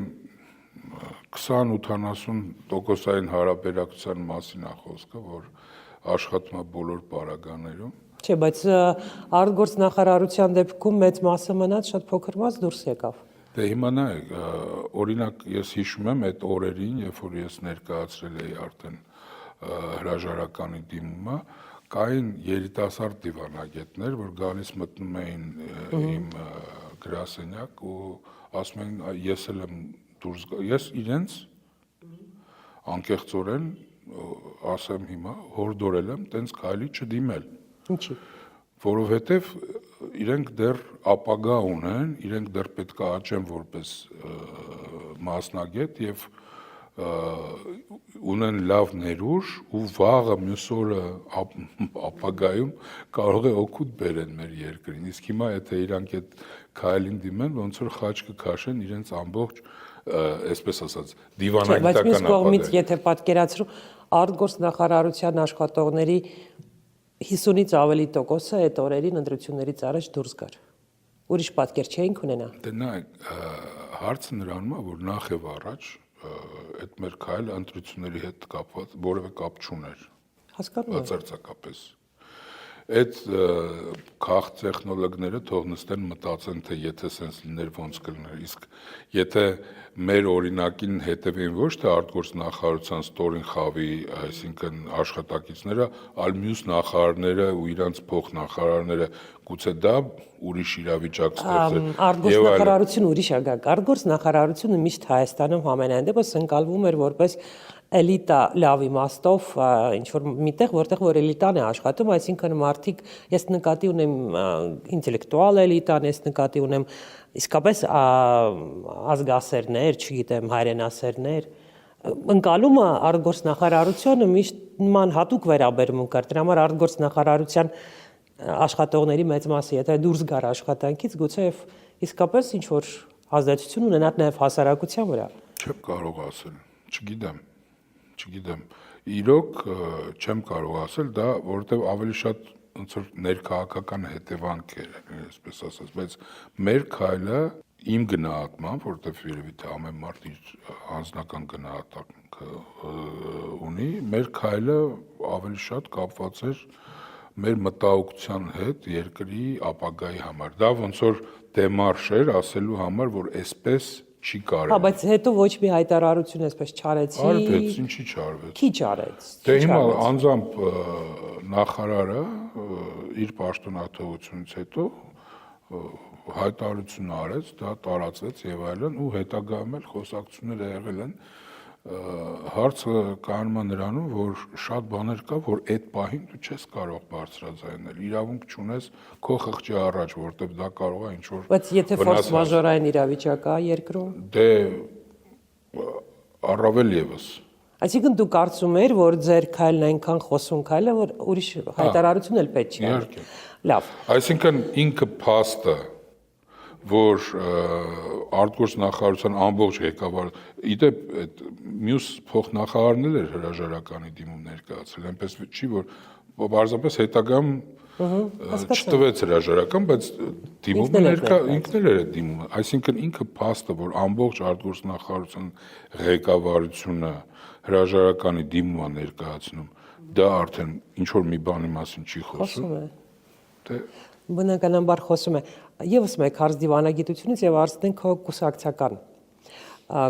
20-80% հարաբերակցության մասին է խոսքը, որ աշխատում է բոլոր պարագաներում։ Չէ, բայց արտգործնախարարության դեպքում մեծ մասը մնաց, շատ փոքր մաս դուրս եկավ։ Դե հիմա նայեք, օրինակ ես հիշում եմ այդ օրերին, երբ որ ես ներկայացրել էի արդեն հրաժարականի դիմումը, կային երիտասարդ դիվանագետներ, որ գալիս մտնում էին իմ գրասենյակ ու ասում էին ես էլ եմ դուրս գա, ես իրենց անկեղծորեն ասեմ հիմա հորդորել եմ տենց քայլի չդիմել։ Ինչի՞։ Որովհետև իրենք դեռ ապագա ունեն, իրենք դեռ պետք է աճեն որպես մասնագետ եւ ունեն լավ ներուժ ու վաղը մյուս օրը ապագայում կարող է օգուտ բերեն մեր երկրին։ Իսկ հիմա եթե իրանք այդ քայլին դիմեն, ոնց որ խաչ կքաշեն իրենց ամբողջ, այսպես ասած, դիվանագիտական Բայց մյուս կողմից, ապագային։ եթե պատկերացրու, արտգործնախարարության աշխատողների 50-ից ավելի տոկոսը այդ օրերին ընտրություններից առաջ դուրս գար։ Ուրիշ պատկեր չէինք ունենա։ Դե նայեք, հարցը նրանում է, որ նախ եւ առաջ այդ մեր քայլը ընտրությունների հետ կապված որևէ կապ չուներ։ Հասկանում եմ։ Բացարձակապես։ Այդ քաղ տեխնոլոգները թող նստեն մտածեն, թե եթե սենց լիներ ոնց կլիներ, իսկ եթե մեր օրինակին հետևեն ոչ թե արտգործնախարարության ստորին խավի, այսինքն աշխատակիցները, այլ մյուս նախարարները ու իրանց փոխնախարարները, գուցե դա ուրիշ իրավիճակ ստեղծեր։ Արտգործնախարարությունը ուրիշ է գակ։ Արտգործնախարարությունը միշտ Հայաստանում համենայն դեպս ընկալվում էր որպես էլիտա լավ իմաստով, ինչ որ միտեղ, որտեղ որ էլիտան է աշխատում, այսինքն մարդիկ, ես նկատի ունեմ ինտելեկտուալ էլիտան, ես նկատի ունեմ իսկապես ազգասերներ, չգիտեմ, հայրենասերներ, ընկալումը արտգործնախարարությունը միշտ նման հատուկ վերաբերմունք կար, դրա համար արտգործնախարարության աշխատողների մեծ մասը, եթե դուրս գար աշխատանքից, գուցե իսկապես ինչ որ ազդեցություն ունենար նաև հասարակության վրա։ Չեմ կարող ասել, չգիտեմ, իրոք չեմ կարող ասել դա, որովհետև ավելի շատ ոնց որ ներքաղաքական հետևանք էր, այսպես ասած, բայց մեր քայլը իմ գնահատմամբ, որովհետև երևի թե ամեն մարդ իր անձնական գնահատանքը ունի, մեր քայլը ավելի շատ կապված էր մեր մտահոգության հետ երկրի ապագայի համար։ Դա ոնց որ դեմարշ էր ասելու համար, որ այսպես չի կարելի։ Հա, բայց հետո ոչ մի հայտարարություն այսպես չարեցի։ Արվեց, ինչի չարվեց։ Քիչ արեց։ Դե հիմա անձամբ նախարարը իր պաշտոնաթողությունից հետո հայտարարություն արեց, դա տարածվեց եւ այլն ու հետագայում էլ խոսակցություններ եղել են։ Հարցը կայանում է նրանում, որ շատ բաներ կա, որ այդ պահին դու չես կարող բարձրաձայնել, իրավունք չունես քո խղճի առաջ, որտեղ դա կարող է ինչ-որ։ Բայց եթե ֆորս մաժորային իրավիճակ կա երկրում։ Դե առավել եւս։ Այսինքն դու կարծում ես, որ ձեր քայլն այնքան խոսուն քայլ է, որ ուրիշ հայտարարություն էլ պետք չի։ Իհարկե։ Լավ։ Այսինքն ինքը փաստը, որ արտգործնախարարության ամբողջ ղեկավար, իդեպ այդ մյուս փոխնախարարներ էր հրաժարականի դիմում ներկայացրել, այնպես չի, որ բարձրապես հետագայում չտվեց հրաժարական, բայց դիմումը ինքն էր դիմումը, այսինքն ինքը փաստը, որ ամբողջ արտգործնախարարության ղեկավարությունը հրաժարականի դիմում է ներկայացնում, դա արդեն ինչ որ մի բանի մասին չի խոսում։ Դե Բնականաբար խոսում է։ Եվս մեկ հարց դիվանագիտությունից եւ արցնենք քո կուսակցական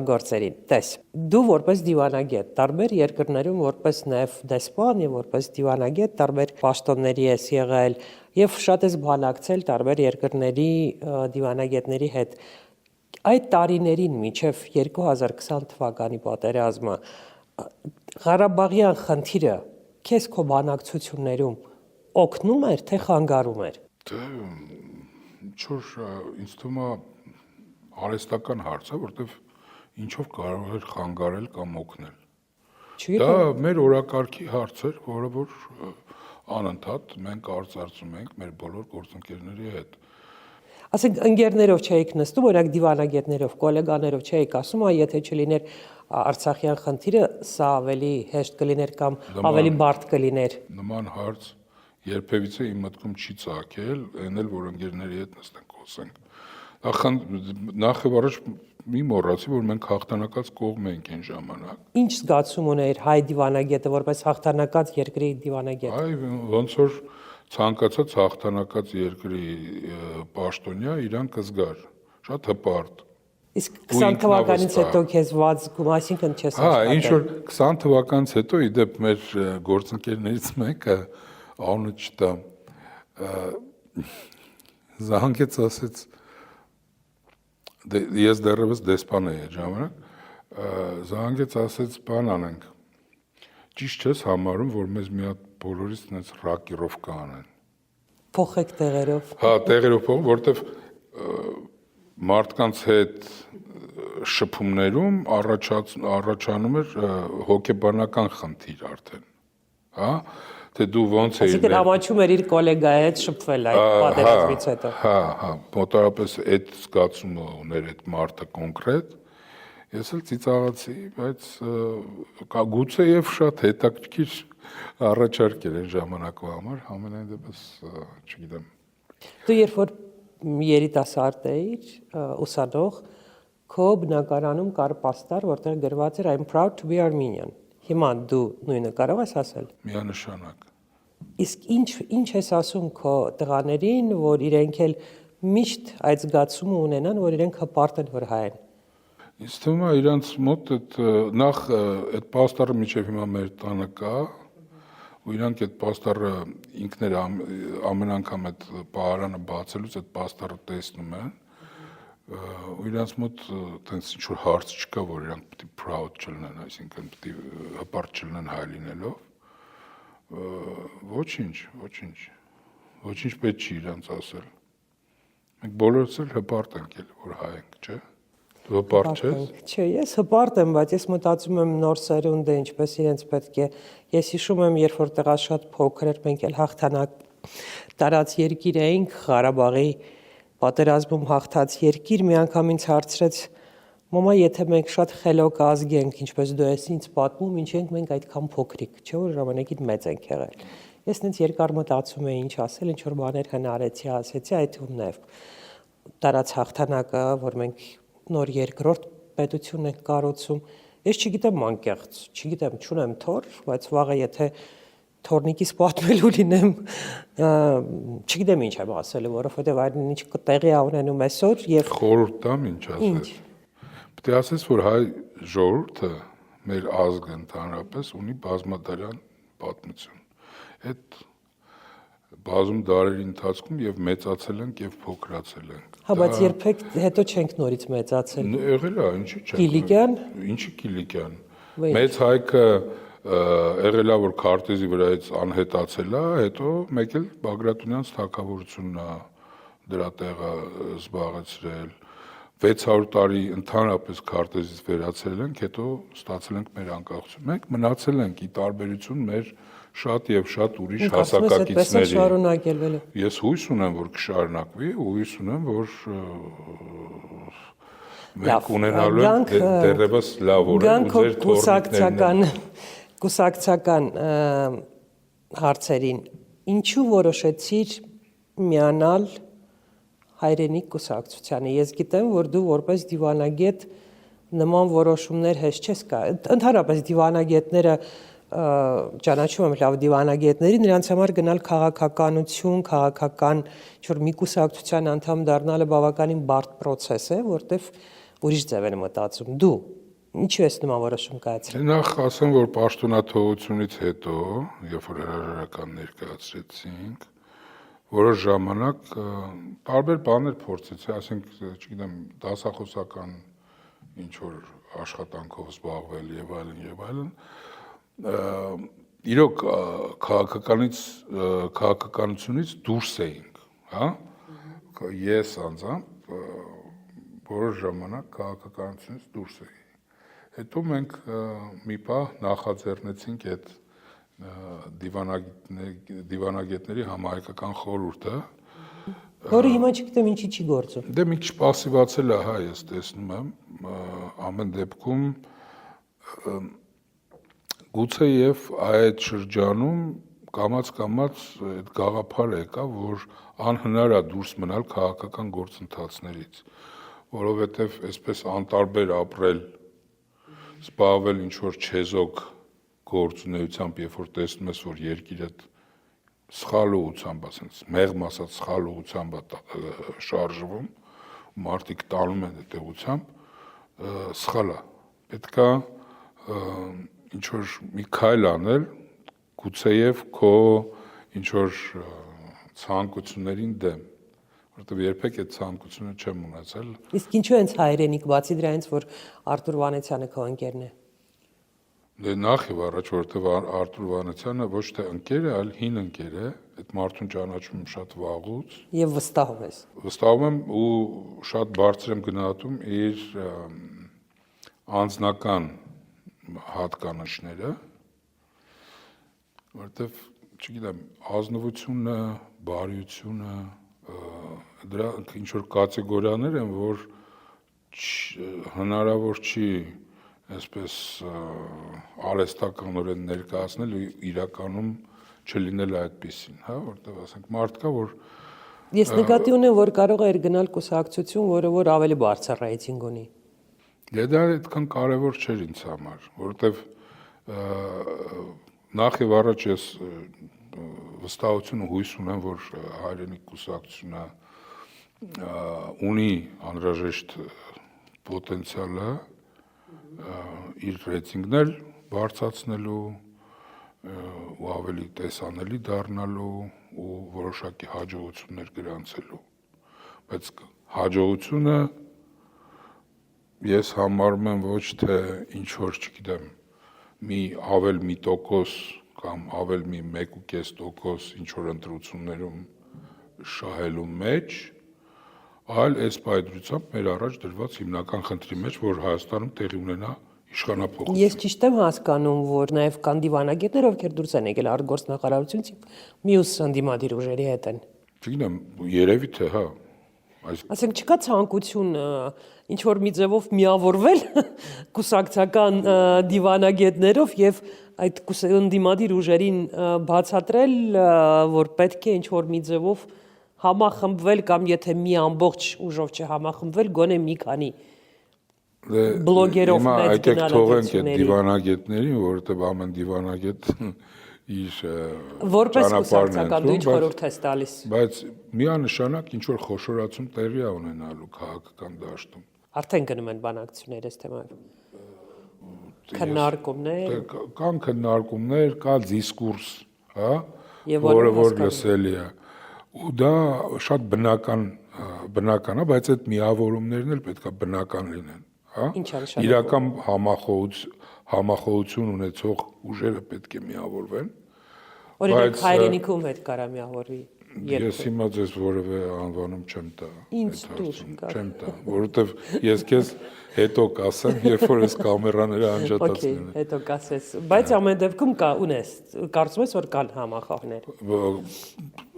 գործերին։ Տես, դու որպես դիվանագետ, տարբեր երկրներում որպես նաև դեսպան եւ որպես դիվանագետ տարբեր պաշտոնների ես եղել եւ շատ ես բանակցել տարբեր երկրների դիվանագետների հետ։ Այդ տարիներին մինչև 2020 թվականի պատերազմը Ղարաբաղյան խնդիրը քեզ քո բանակցություններում օգնում էր, թե խանգարում էր։ Դե ինչ որ ինձ թվում է արհեստական հարց է, որտեվ ինչով կարող էր խանգարել կամ օգնել։ Դա մեր օրակարգի հարց էր, որը որ անընդհատ մենք արծարծում ենք մեր բոլոր գործընկերների հետ։ Ասենք ընկերներով չէիք նստում, օրինակ դիվանագետներով, գոլեգաներով չէիք ասում, եթե չլիներ Արցախյան խնդիրը, սա ավելի հեշտ կլիներ կամ ավելի բարդ կլիներ։ Նման հարց երբևիցե իմ մտքում չի ծագել, այն էլ որ ընկերների հետ նստենք խոսենք։ Նախ եւ առաջ մի մոռացի, որ մենք հաղթանակած կողմ ենք այն ժամանակ։ Ինչ զգացում ուներ հայ դիվանագետը որպես հաղթանակած երկրի դիվանագետ։ Այ ոնց որ ցանկացած հաղթանակած երկրի պաշտոնյա իրան կզգար, շատ հպարտ։ Իսկ 20 թվականից հետո քեզ վազգում, այսինքն չես աշխատել։ Հա, ինչ որ 20 թվականից հետո իդեպ մեր գործընկերներից մեկը անունը չտամ զանգեց ասեց ես դեռևս դեսպան էի այդ ժամանակ զանգեց ասեց բան անենք ճիշտ չես համարում որ մեզ մի հատ բոլորից այնպես ռակիրովկա անեն փոխեք տեղերով հա տեղերով փոխ որտեվ մարդկանց հետ շփումներում առաջանում էր հոգեբանական խնդիր արդեն, հա, թե դու ոնց էիր Այսինքն ամաչում էր իր գոլեգայի հետ շփվել այդ պատերազմից հետո։ Հա, մոտավորապես այդ զգացումը ուներ այդ մարդը կոնկրետ։ Ես էլ ծիծաղացի, բայց գուցե եւ շատ հետաքրքիր առաջարկ էր այն ժամանակվա համար, համենայն դեպս չգիտեմ։ Դու երբ որ երիտասարդ էիր, ուսանող, քո բնակարանում կար պաստառ, որտեղ գրված էր I'm proud to be Armenian։ Հիմա դու նույնը կարող ես ասել։ Միանշանակ։ Իսկ ինչ ես ասում քո տղաներին, որ իրենք էլ միշտ այդ զգացումը ունենան, որ իրենք հպարտ են, որ հայ են։ Ինձ թվում է իրանց մոտ այդ նախ այդ պաստառը միջև հիմա մեր տանը կա, ու իրանք այդ պաստառը ինքներ ամեն անգամ այդ պահարանը բացելուց այդ պաստառը տեսնում են, ու իրանց մոտ տենց ինչ որ հարց չկա, որ իրանք պետք է proud չլինեն, այսինքն պետք է հպարտ չլինեն հայ լինելով։ Ոչինչ պետք չի իրանց ասել։ Մենք բոլորս էլ հպարտ ենք, որ հայ ենք, չէ՞։ Դու հպարտ չես։ Չէ, ես հպարտ եմ, բայց ես մտածում եմ նոր սերունդը ինչպես իրենց պետք է։ Ես հիշում եմ, երբ որ տղա շատ փոքր էր, մենք էլ հաղթանակ տարած երկիր էինք, Ղարաբաղի պատերազմում հաղթած երկիր, մի անգամ ինձ հարցրեց. «Մամա, եթե մենք շատ խելոք ազգ ենք, ինչպես դու ես ինձ պատմում, ինչ ենք մենք այդքան փոքրիկ, չէ՞ որ ժամանակին մեծ ենք եղել»։ Ես ինձ երկար մտածում էի ինչ ասել, ինչ որ բաներ հնարեցի, ասեցի, այդ ու նաև տարած հաղթանակը, որ մենք նոր երկրորդ պետություն ենք կառուցում։ Ես չգիտեմ անկեղծ, չգիտեմ, չունեմ թոր, բայց վաղը եթե թորնիկիս պատմելու լինեմ, չգիտեմ ինչ եմ ասելու, որովհետև այն ինչ տեղի է ունենում այսօր եւ խորհուրդ տամ ինչ ասես։ Պետք է ասես, որ հայ ժողովուրդը, մեր ազգը ընդհանրապես ունի բազմադարյան պատմություն։ Այդ բազում դարերի ընթացքում եւ մեծացել ենք եւ փոքրացել ենք։ Հա, բայց երբեք հետո չենք նորից մեծացել։ Եղել է, ինչի՞ չենք։ Կիլիկյան։ Ինչի Կիլիկյան։ Մեծ հայքը եղել է, որ քարտեզի վրայից անհետացել է, հետո մեկ էլ Բագրատունյանց թագավորությունն է դրա տեղը զբաղեցրել։ 600 տարի ընդհանրապես քարտեզից վերացել ենք, հետո ստացել ենք մեր անկախություն։ Մենք մնացել ենք ի տարբերություն մեր շատ եւ շատ ուրիշ հասակակիցների։ Ես հույս ունեմ, որ կշարունակվի, հույս ունեմ, որ մենք ունենալու ենք դեռևս լավ օրեր ու ձեր թորնիկներն։ Կուսակցական հարցերին ինչու որոշեցիր միանալ հայրենիք կուսակցությանը։ Ես գիտեմ, որ դու որպես դիվանագետ նման որոշումներ հեշտ չես կա։ Ընդհանրապես դիվանագետները ճանաչում եմ լավ դիվանագետների, նրանց համար գնալ քաղաքականություն, քաղաքական ինչ-որ մի կուսակցության անդամ դառնալը բավականին բարդ process է, որտեվ ուրիշ ձև են մտածում։ Դու ինչու ես նման որոշում կայացրել։ Նախ ասեմ, որ պաշտոնաթողությունից հետո, երբ որ հրաժարական ներկայացրեցինք, որոշ ժամանակ տարբեր բաներ փորձեցի, ասենք, չգիտեմ, դասախոսական ինչ որ աշխատանքով զբաղվել եւ այլն, իրոք քաղաքականությունից դուրս էինք, հա։ Ես անձամբ որոշ ժամանակ քաղաքականությունից դուրս էի։ Հետո մենք մի պահ նախաձեռնեցինք այդ դիվանագետների համահայկական խորհուրդը, որը հիմա չգիտեմ ինչի չի գործում։ Դե մի քիչ պասիվացել է, հա, ես տեսնում եմ, ամեն դեպքում գուցե եւ այդ շրջանում կամաց այդ գաղափարը եկա, որ անհնար է դուրս մնալ քաղաքական գործընթացներից, որովհետեւ այսպես անտարբեր ապրել, զբաղվել ինչ որ չեզոք գործունեությամբ, երբ որ տեսնում ես, որ երկիրը սխալ ուղղությամբ, ասենց մեղմ ասած սխալ ուղղությամբ շարժվում, մարդիկ տանում են այդ ուղղությամբ, սխալ է։ Պետք է ինչ որ մի քայլ անել, գուցեև քո ինչ որ ցանկություններին դեմ, որովհետև երբեք այդ ցանկությունը չեմ ունեցել։ Իսկ ինչու հենց հայրենիք, բացի դրանից, որ Արթուր Վանեցյանը քո ընկերն է։ Դե նախ եւ առաջ որովհետեւ Արտուր Վանեցյանը ոչ թե ընկեր է, այլ հին ընկեր է, այդ մարդուն ճանաչում եմ շատ վաղուց։ Եվ վստահում ես։ Վստահում եմ ու շատ բարձր եմ գնահատում իր անձնական հատկանիշները, որովհետեւ, չգիտեմ, ազնվությունը, բարիությունը, դրանք ինչ որ կատեգորիաներ են, որ հնարավոր չի այսպես արհեստականորեն ներկայացնել ու իրականում չլինել այդպեսին, հա, որտեղ ասենք մարդ կա, որ Ես նկատի ունեմ, որ կարող է գնալ կուսակցություն, որը որ ավելի բարձր ռեյտինգ ունի։ Դա այդքան կարևոր չէր ինձ համար, որովհետև նախ եւ առաջ ես վստահություն ու հույս ունեմ, որ հայրենիք կուսակցությունը ունի անհրաժեշտ պոտենցիալը իր ռեյտինգներ բարձրացնելու ու ավելի տեսանելի դառնալու ու որոշակի հաջողություններ գրանցելու, բայց հաջողությունը ես համարում եմ ոչ թե ինչ որ, չգիտեմ, մի տոկոս կամ ավել մի 1.5% ինչ որ ընտրություններում շահելու մեջ, այլ այս պայծրությամբ մեր առաջ դրված հիմնական խնդրի մեջ, որ Հայաստանում տեղի ունենա իշխանափոխություն։ Ես ճիշտ եմ հասկանում, որ նաև կան դիվանագետներ, ովքեր դուրս են եկել արտգործնախարարությունից, մյուս ընդդիմադիր ուժերի հետ են։ Չգիտեմ, երևի թե հա։ Ասենք չկա ցանկություն ինչ որ մի ձևով միավորվել կուսակցական դիվանագետներով եւ այդ ընդդիմադիր ուժերին բացատրել, որ պետք է ինչ որ մի ձևով համախմբվել կամ եթե մի ամբողջ ուժով չհամախմբվել, գոնե մի քանի բլոգերով մեծ գնալու։ Թողենք այդ դիվանագետներին, որովհետեւ ամեն դիվանագետ իր որպես կուսակցական դու ինչ խորհուրդ ես տալիս։ Բայց միանշանակ ինչ որ խոշորացում տեղի է ունենալու քաղաքական դաշտում։ Արդեն գնում են բանակցություններ այս թեմայով։ Քննարկումներ։ Կան քննարկումներ, կա դիսկուրս, հա, որը որ լսելի է։ Ու դա շատ բնական է, բայց այդ միավորումներն էլ պետք է բնական լինեն, հա։ Իրական համախոհություն ունեցող ուժերը պետք է միավորվեն։ Օրինակ հայրենիքում հետ կարա միավորվի։ Ես հիմա ձեզ որևէ անվանում չեմ տա։ Ինձ դուր չեմ տա, որովհետև ես քեզ հետո կասեմ, երբ որ այս կամերաները անջատացնեն։ Հետո կասես, բայց ամեն դեպքում կա ունես, կարծում ես որ կան համախոհներ։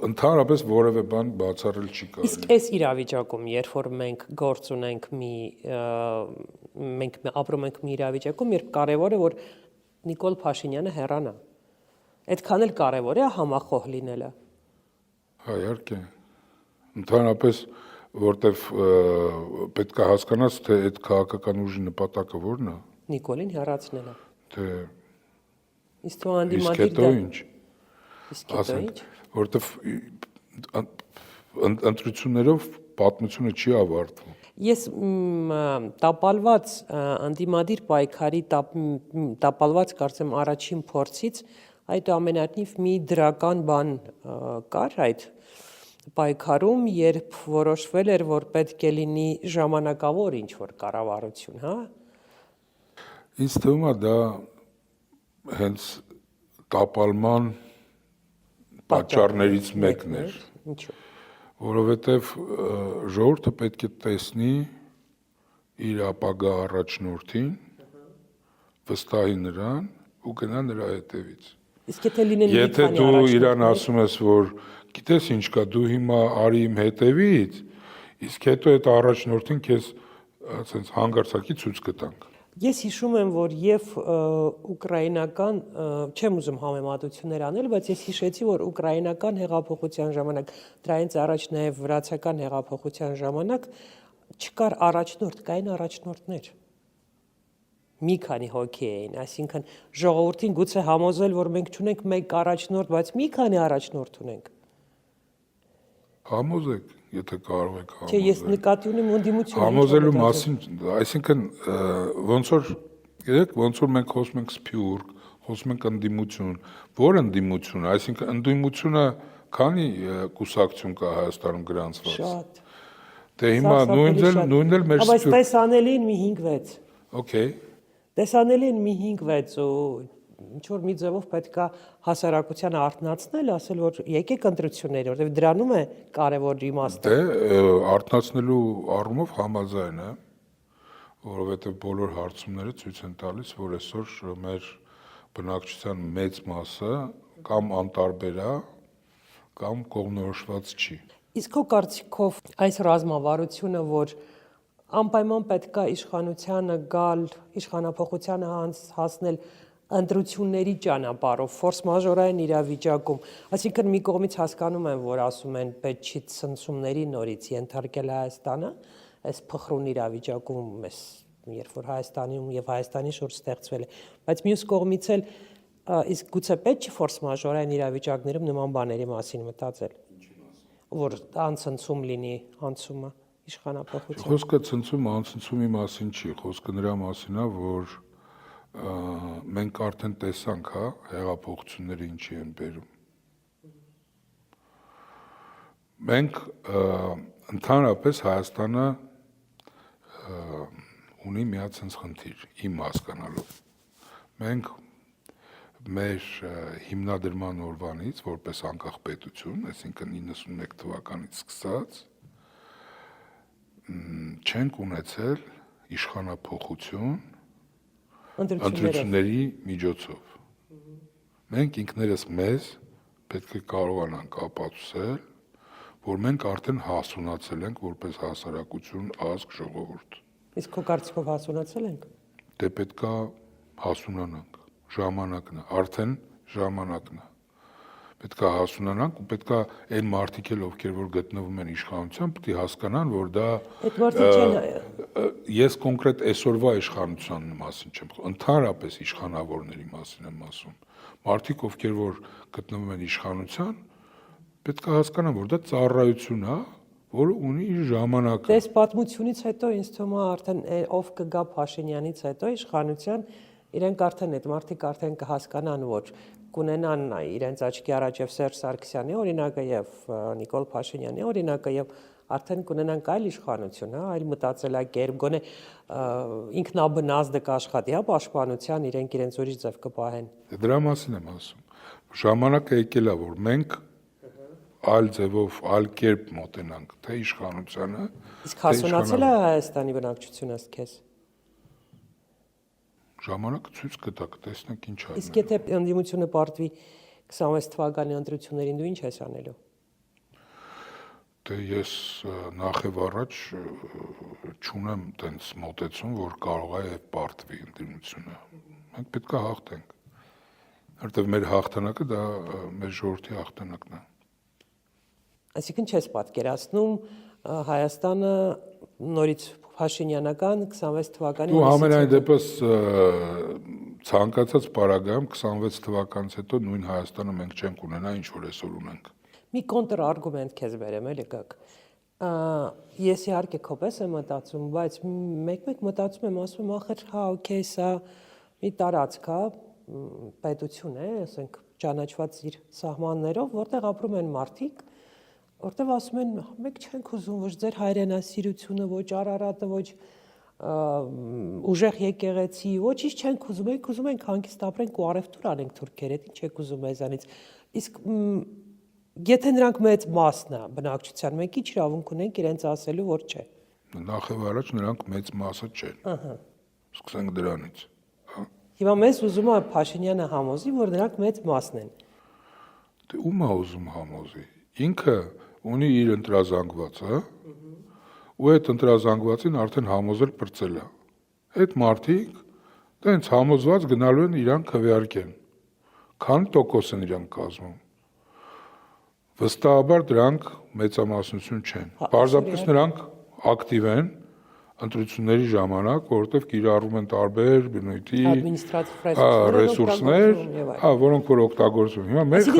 Ընդհանրապես որևէ բան բացառել չի կարելի։ Իսկ այս իրավիճակում, երբ որ մենք գործ ունենք մենք ապրում ենք մի իրավիճակում, երբ կարևոր է որ Նիկոլ Փաշինյանը հեռանա։ Այդքան էլ կարևոր է համախոհ լինելը։ Հա, իհարկե։ Ընդհանրապես, որտեվ պետք է հասկանաս, թե այդ քաղաքական ուժի նպատակը ո՞րն է։ Նիկոլին հեռացնելը։ Թե իսկ դու անդիմադիր դա ինչ։ Իսկ դա ինչ։ Որտեվ ընտրություններով պատմությունը չի ավարտվում։ Ես տապալված անդիմադիր պայքարի տապալված կարծեմ առաջին փորձից այդ ամենատնիվ մի դրական բան կար այդ պայքարում, երբ որոշվել էր, որ պետք է լինի ժամանակավոր ինչ-որ կառավարություն, հա։ Ինձ թվում է դա հենց տապալման պատճառներից մեկն էր։ Ինչու՞։ Որովհետև ժողովուրդը պետք է տեսնի իր ապագա առաջնորդին, վստահի նրան ու գնա նրա հետևից։ Իսկ եթե լինեն մի Եթե քանի դու իրան ասում ես, որ գիտես ինչ կա, դու հիմա արի իմ հետևից, իսկ հետո այդ առաջնորդին քեզ ասենց հանգարցակի ցույց կտանք։ Ես հիշում եմ, որ եւ ուկրաինական, չեմ ուզում համեմատություններ անել, բայց ես հիշեցի, որ ուկրաինական հեղափոխության ժամանակ, դրանից առաջ նաեւ վրացական հեղափոխության ժամանակ չկար առաջնորդ, կային առաջնորդներ։ Մի քանի հոգի էին, այսինքն ժողովրդին գուցե համոզել, որ մենք չունենք մեկ առաջնորդ, բայց մի քանի առաջնորդ ունենք։ Համոզեք, եթե կարող եք համոզել։ Չէ, ես նկատի ունեմ ընդդիմություն։ Համոզելու մասին, այսինքն ոնց որ, գիտեք, ոնց որ մենք խոսում ենք սփյուռք, խոսում ենք ընդդիմություն, որ ընդդիմություն, այսինքն ընդդիմությունը քանի կուսակցություն կա Հայաստանում գրանցված։ Շատ։ Դե հիմա նույնն էլ մեր Բայց տեսանելին մի 5-6։ Okay։ Տեսանելի են մի 5-6 ու ինչ-որ մի ձևով պետք է հասարակությանը արթնացնել, ասել, որ եկեք ընտրությունների, որովհետև դրանում է կարևոր իմաստը։ Դե արթնացնելու առումով համաձայն է, որովհետև բոլոր հարցումները ցույց են տալիս, որ այսօր մեր բնակչության մեծ մասը կամ անտարբեր է, կամ կողմնորոշված չի։ Իսկ քո կարծիքով այս ռազմավարությունը, որ անպայման պետք է իշխանությանը գալ, իշխանափոխությանը հասնել ընտրությունների ճանապարհով, ֆորս մաժորային իրավիճակում, այսինքն մի կողմից հասկանում են, որ ասում են պետք չի ցնցումների նորից ենթարկել Հայաստանը, այս փխրուն իրավիճակում, երբ որ Հայաստանում եւ Հայաստանի շուրջ ստեղծվել է, բայց մյուս կողմից էլ իսկ գուցե պետք չի ֆորս մաժորային իրավիճակներում նման բաների մասին մտածել, որ անցնցում լինի անցումը իշխանափոխության։ Խոսքը ցնցում անցնցումի մասին չի, խոսքը նրա մասին է, որ մենք արդեն տեսանք, հա, հեղափոխությունները ինչի են բերում։ Մենք ընդհանրապես Հայաստանը ունի միացած խնդիր, իմ հասկանալով։ Մենք մեր հիմնադրման օրվանից, որպես անկախ պետություն, այսինքն 91 թվականից սկսած, չենք ունեցել իշխանափոխություն ընտրությունների միջոցով։ Մենք ինքներս մեզ պետք է կարողանանք ապացուցել, որ մենք արդեն հասունացել ենք որպես հասարակություն, ազգ, ժողովուրդ։ Իսկ քո կարծիքով հասունացել ենք։ Դե պետք է հասունանանք, ժամանակն է, արդեն ժամանակն է։ Պետք է հասունանանք ու պետք է այն մարդիկ էլ, ովքեր որ գտնվում են իշխանության, պետք է հասկանան, որ դա Այդ մարդիկ չեն ես կոնկրետ այսօրվա իշխանության մասին չեմ խոսում, ընդհանրապես իշխանավորների մասին եմ ասում։ Մարդիկ, ովքեր որ գտնվում են իշխանության, պետք է հասկանան, որ դա ծառայություն է, որը ունի իր ժամանակը։ Դες պատմությունից հետո ինձ թվում է արդեն ով կգա Փաշինյանից հետո իշխանության, իրենք արդեն այդ մարդիկ արդեն կհասկանան, որ կունենան իրենց աչքի առաջ եւ Սերժ Սարգսյանի օրինակը եւ Նիկոլ Փաշինյանի օրինակը եւ արդեն կունենանք այլ իշխանություն, հա, այլ մտածելակերպ, գոնե ինքնաբնազդը կաշխատի, հա, պաշտպանության իրենք իրենց ուրիշ ձև կպահեն։ Դրա մասին եմ ասում։ Ժամանակը եկել է, որ մենք այլ ձևով, այլ կերպ մոտենանք թե իշխանությանը։ Իսկ հասունացել է Հայաստանի բնակչությունը ըստ քեզ։ Ժամանակը ցույց կտա, կտեսնենք ինչ է։ Իսկ եթե ընդդիմությունը պարտվի 26 թվականի ընտրություններին, դու ինչ ես անելու։ Դե ես նախ եւ առաջ չունեմ տենց մոտեցում, որ կարող է այդ պարտվի ընդդիմությունը։ Մենք պետք է հաղթենք։ Որտեւ մեր հաղթանակը դա մեր ժողովրդի հաղթանակն է։ Այսինքն չես պատկերացնում Հայաստանը նորից Փաշինյանական 26 թվականի Դու ամենայն դեպս ցանկացած պարագայում 26 թվականից հետո նույն Հայաստանը մենք չենք ունենա, ինչ որ այսօր ունենք։ Մի կոնտրարգումենտ քեզ բերեմ, էլի գակ։ Ես իհարկե քոպես եմ մտածում, բայց մեկ-մեկ մտածում եմ, ասում եմ, ախր հա, օքեյ, սա մի տարածք է, պետություն է, ասենք ճանաչված իր սահմաններով, որտեղ ապրում են մարդիկ, որտեղ ասում են, մեկ չենք ուզում ոչ ձեր հայրենասիրությունը, ոչ Արարատը, ոչ ուժեղ եկեղեցի, ոչինչ չենք ուզում, մենք ուզում ենք հանգիստ ապրենք ու առևտուր անենք թուրքեր հետ, ինչ եք ուզում մեզանից։ Իսկ եթե նրանք մեծ մասն է բնակչության, մենք ինչ իրավունք ունենք իրենց ասելու, որ չէ։ Նախ եւ առաջ նրանք մեծ մասը չեն։ Ահա։ Սկսենք դրանից։ Հիմա մեզ ուզում է Փաշինյանը համոզի, որ նրանք մեծ մասն են։ Դե ում է ուզում համոզի։ Ինքը ունի իր ընտրազանգվածը, ու այդ ընտրազանգվածին արդեն համոզել պրծել է։ Այդ մարդիկ տենց համոզված գնալու են իրան քվեարկեն։ Քանի տոկոս են իրանք կազմում։ Վստահաբար դրանք մեծամասնություն չեն։ Պարզապես նրանք ակտիվ են ընտրությունների ժամանակ, որովհետև կիրառում են տարբեր բնույթի ռեսուրսներ, հա, որոնք որ օգտագործվում։ Հիմա մեր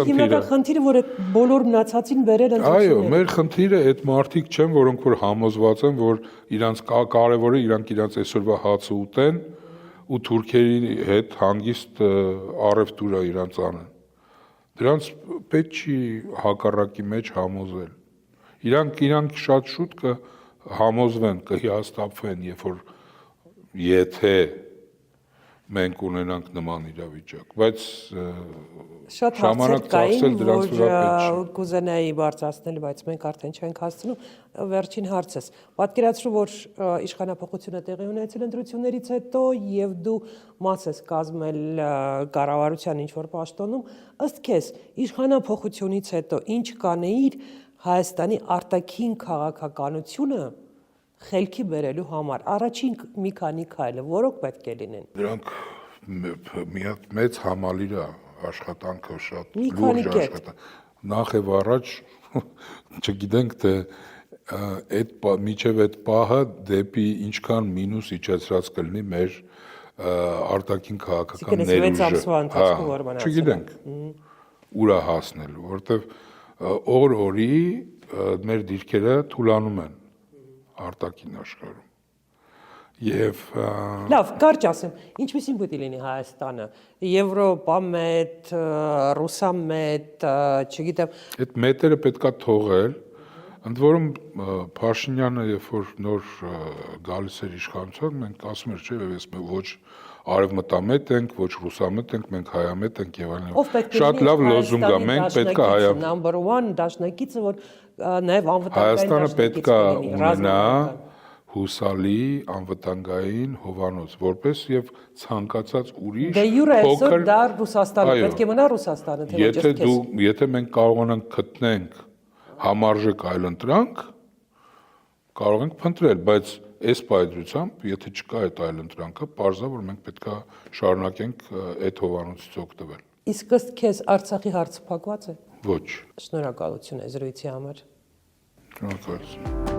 խնդիրը, որ այդ բոլոր մնացածին բերել ընտրությունները։ Այո, մեր խնդիրը այդ մարդիկ չեն, որոնք որ համոզված են, որ իրանց կարևորը իրանք իրանց այսօրվա հացը ուտեն ու թուրքերի հետ հանգիստ առևտուր իրանց անեն։ Դրանց պետք չի հակառակի մեջ համոզել։ Իրանք շատ շուտ համոզվեն, կհիասթափվեն, երբ որ եթե մենք ունենանք նման իրավիճակ, բայց շատ ժամանակ հարցեր կային, ծախսել դրանց վրա պետք որ չէ։ կուզենայի բարձրացնել, բայց մենք արդեն չենք հասցնում։ Վերջին հարցս։ Պատկերացրու, որ իշխանապողությունը տեղի ունեցել ընտրություններից հետո եւ դու մաս ես կազմել կառավարության ինչ-որ պաշտոնում, ըստ քեզ իշխանապողությունից հետո ինչ կանեիր Հայաստանի արտաքին քաղաքականությունը խելքի բերելու համար, առաջին մի քանի քայլը, որոնք պետք է լինեն։ Դրանք մի հատ մեծ համալիր է, աշխատանքը շատ Մի քանի լուրջ կետ։ աշխատանք։ Նախ եւ առաջ չգիտենք թե միջև այդ պահը դեպի ինչքան մինուս իջեցրած կլինի մեր արտաքին քաղաքական Այսինքն, այս 6 ներուժը։ ամսվա ընթացքում որ մնացել է։ Չգիտենք ուրա հասնելու, որովհետեւ օր-օրի մեր դիրքերը թուլանում են արտաքին աշխարհում։ Եվ Լավ, կարճ ասեմ, ինչպեսին պետք է լինի Հայաստանը, Եվրոպա մետ, ռուսամետ, չգիտեմ, այդ մետերը պետքա թողել, ընդ որում Փաշինյանը երբ որ նոր գալիս էր իշխանության, մենք ասում էր, չէ, ես ոչ արևմտամետ ենք, ոչ ռուսամետ ենք, մենք հայամետ ենք եւ այլն։ ով պետք է Շատ լավ լոզունգ է, մենք պետքա հայամ։ Number 1 դաշնակիցը, որ նաեւ անվտանգային Հայաստանը պետքա լինի, ունենա հուսալի անվտանգային հովանոց, որպես եւ ցանկացած ուրիշ Դե յուրե այսօր դա Ռուսաստանը, Այո։ պետք է մնա Ռուսաստանը, թե ոչ Եթե ըստ քեզ։ եթե մենք կարողանանք գտնենք համարժեք այլընտրանք, կարող ենք փնտրել, բայց այս պայծրությամբ, եթե չկա այդ այլընտրանքը, պարզա որ մենք պետքա շարունակենք այդ հովանոցից օգտվել։ Իսկ ըստ քեզ Արցախի հարցը փակված է։ Ոչ։ Շնորհակալություն այս զրույցի համար։ Շնորհակալություն։